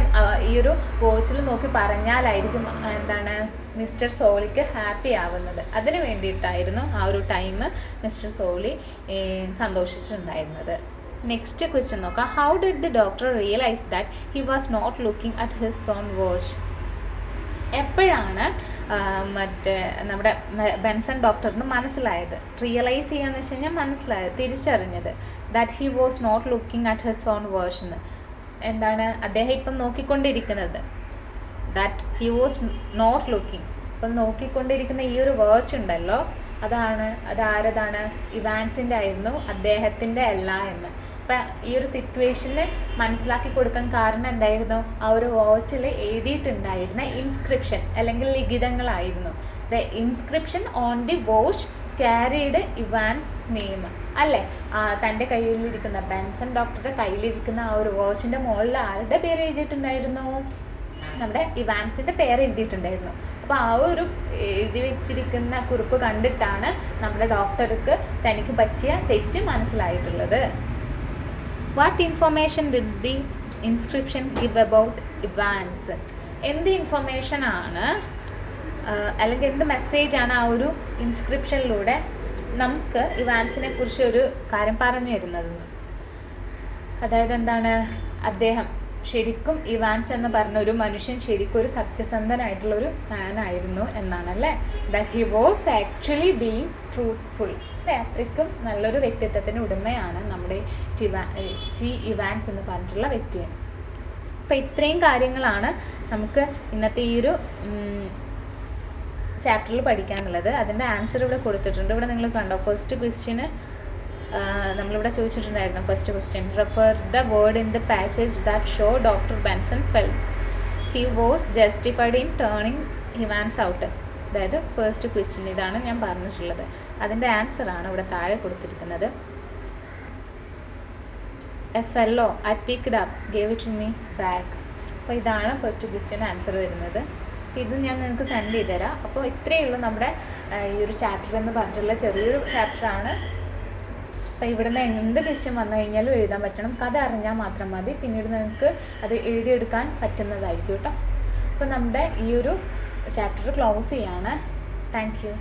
ഈ ഒരു വാച്ചിൽ നോക്കി പറഞ്ഞാലായിരിക്കും എന്താണ് മിസ്റ്റർ സോളിക്ക് ഹാപ്പി ആവുന്നത്. അതിന് വേണ്ടിയിട്ടായിരുന്നു ആ ഒരു ടൈം മിസ്റ്റർ സോളി സന്തോഷിച്ചിട്ടുണ്ടായിരുന്നത്. നെക്സ്റ്റ് ക്വസ്റ്റ്യൻ നോക്കാം. How did the doctor realise that he was not looking at his own watch? എപ്പോഴാണ് മറ്റേ നമ്മുടെ ബെൻസൺ ഡോക്ടറിന് മനസ്സിലായത്, റിയലൈസ് ചെയ്യാന്ന് വെച്ച് കഴിഞ്ഞാൽ മനസ്സിലായത്, തിരിച്ചറിഞ്ഞത് that he was not looking at his own version. എന്താണ് അദ്ദേഹം ഇപ്പം നോക്കിക്കൊണ്ടിരിക്കുന്നത്, that he was not looking, ഇപ്പം നോക്കിക്കൊണ്ടിരിക്കുന്ന ഈ ഒരു വാച്ച് ഉണ്ടല്ലോ, അതാരതാണ്, ഇവാൻസിൻ്റെ ആയിരുന്നു, അദ്ദേഹത്തിൻ്റെ അല്ല എന്ന്. അപ്പം ഈ ഒരു സിറ്റുവേഷനിൽ മനസ്സിലാക്കി കൊടുക്കാൻ കാരണം എന്തായിരുന്നു, ആ ഒരു വാച്ചിൽ എഴുതിയിട്ടുണ്ടായിരുന്ന ഇൻസ്ക്രിപ്ഷൻ അല്ലെങ്കിൽ ലിഖിതങ്ങളായിരുന്നു. The inscription on the watch carried Evans name അല്ലേ. തൻ്റെ കയ്യിലിരിക്കുന്ന ബെൻസൺ ഡോക്ടറുടെ കയ്യിലിരിക്കുന്ന ആ ഒരു വാച്ചിൻ്റെ മുകളിൽ ആരുടെ പേര് എഴുതിയിട്ടുണ്ടായിരുന്നു, നമ്മുടെ ഇവാൻസിൻ്റെ പേര് എഴുതിയിട്ടുണ്ടായിരുന്നു. അപ്പോൾ ആ ഒരു എഴുതി വെച്ചിരിക്കുന്ന കുറിപ്പ് കണ്ടിട്ടാണ് നമ്മുടെ ഡോക്ടർക്ക് തനിക്ക് പറ്റിയ തെറ്റ് മനസ്സിലായിട്ടുള്ളത്. What information did the inscription give about Evans? എന്ത് ഇൻഫർമേഷനാണ് അല്ലെങ്കിൽ എന്ത് മെസ്സേജാണ് ആ ഒരു ഇൻസ്ക്രിപ്ഷനിലൂടെ നമുക്ക് ഇവാൻസിനെ കുറിച്ച് ഒരു കാര്യം പറഞ്ഞു തരുന്നതെന്ന്? അതായത് എന്താണ്, അദ്ദേഹം ശരിക്കും ഇവാൻസ് എന്ന് പറഞ്ഞ ഒരു മനുഷ്യൻ ശരിക്കും ഒരു സത്യസന്ധനായിട്ടുള്ളൊരു മാൻ ആയിരുന്നു എന്നാണല്ലേ. That he was actually being truthful. അത്രയ്ക്കും നല്ലൊരു വ്യക്തിത്വത്തിൻ്റെ ഉടമയാണ് നമ്മുടെ ടി ഇവാൻസ് എന്ന് പറഞ്ഞിട്ടുള്ള വ്യക്തി. അപ്പോൾ ഇത്രയും കാര്യങ്ങളാണ് നമുക്ക് ഇന്നത്തെ ഈ ഒരു ചാപ്റ്ററിൽ പഠിക്കാനുള്ളത്. അതിൻ്റെ ആൻസർ ഇവിടെ കൊടുത്തിട്ടുണ്ട്. ഇവിടെ നിങ്ങൾ കണ്ടോ, ഫസ്റ്റ് ക്വസ്റ്റ്യന് നമ്മളിവിടെ ചോദിച്ചിട്ടുണ്ടായിരുന്നു. First question, refer the word in the passage that show doctor Benson felt he was justified in turning Evans out. അതായത് ഫസ്റ്റ് ക്വസ്റ്റ്യൻ ഇതാണ് ഞാൻ പറഞ്ഞിട്ടുള്ളത്. അതിൻ്റെ ആൻസറാണ് ഇവിടെ താഴെ കൊടുത്തിരിക്കുന്നത്. A fellow I picked up gave it to me back. അപ്പോൾ ഇതാണ് ഫസ്റ്റ് ക്വസ്റ്റ്യൻ ആൻസർ വരുന്നത്. ഇത് ഞാൻ നിങ്ങൾക്ക് സെൻഡ് ചെയ്ത് തരാം. അപ്പോൾ ഇത്രയേ ഉള്ളൂ നമ്മുടെ ഈ ഒരു ചാപ്റ്റർ എന്ന് പറഞ്ഞിട്ടുള്ള ചെറിയൊരു ചാപ്റ്ററാണ്. അപ്പോൾ ഇവിടുന്ന് എന്ത് ക്വസ്റ്റ്യൻ വന്നു കഴിഞ്ഞാലും എഴുതാൻ പറ്റണം. കഥ അറിഞ്ഞാൽ മാത്രം മതി, പിന്നീട് നിങ്ങൾക്ക് അത് എഴുതിയെടുക്കാൻ പറ്റുന്നതായിരിക്കും കേട്ടോ. അപ്പോൾ നമ്മുടെ ഈ ഒരു ചാപ്റ്റർ ക്ലോസ് ചെയ്യാണ്. Thank you.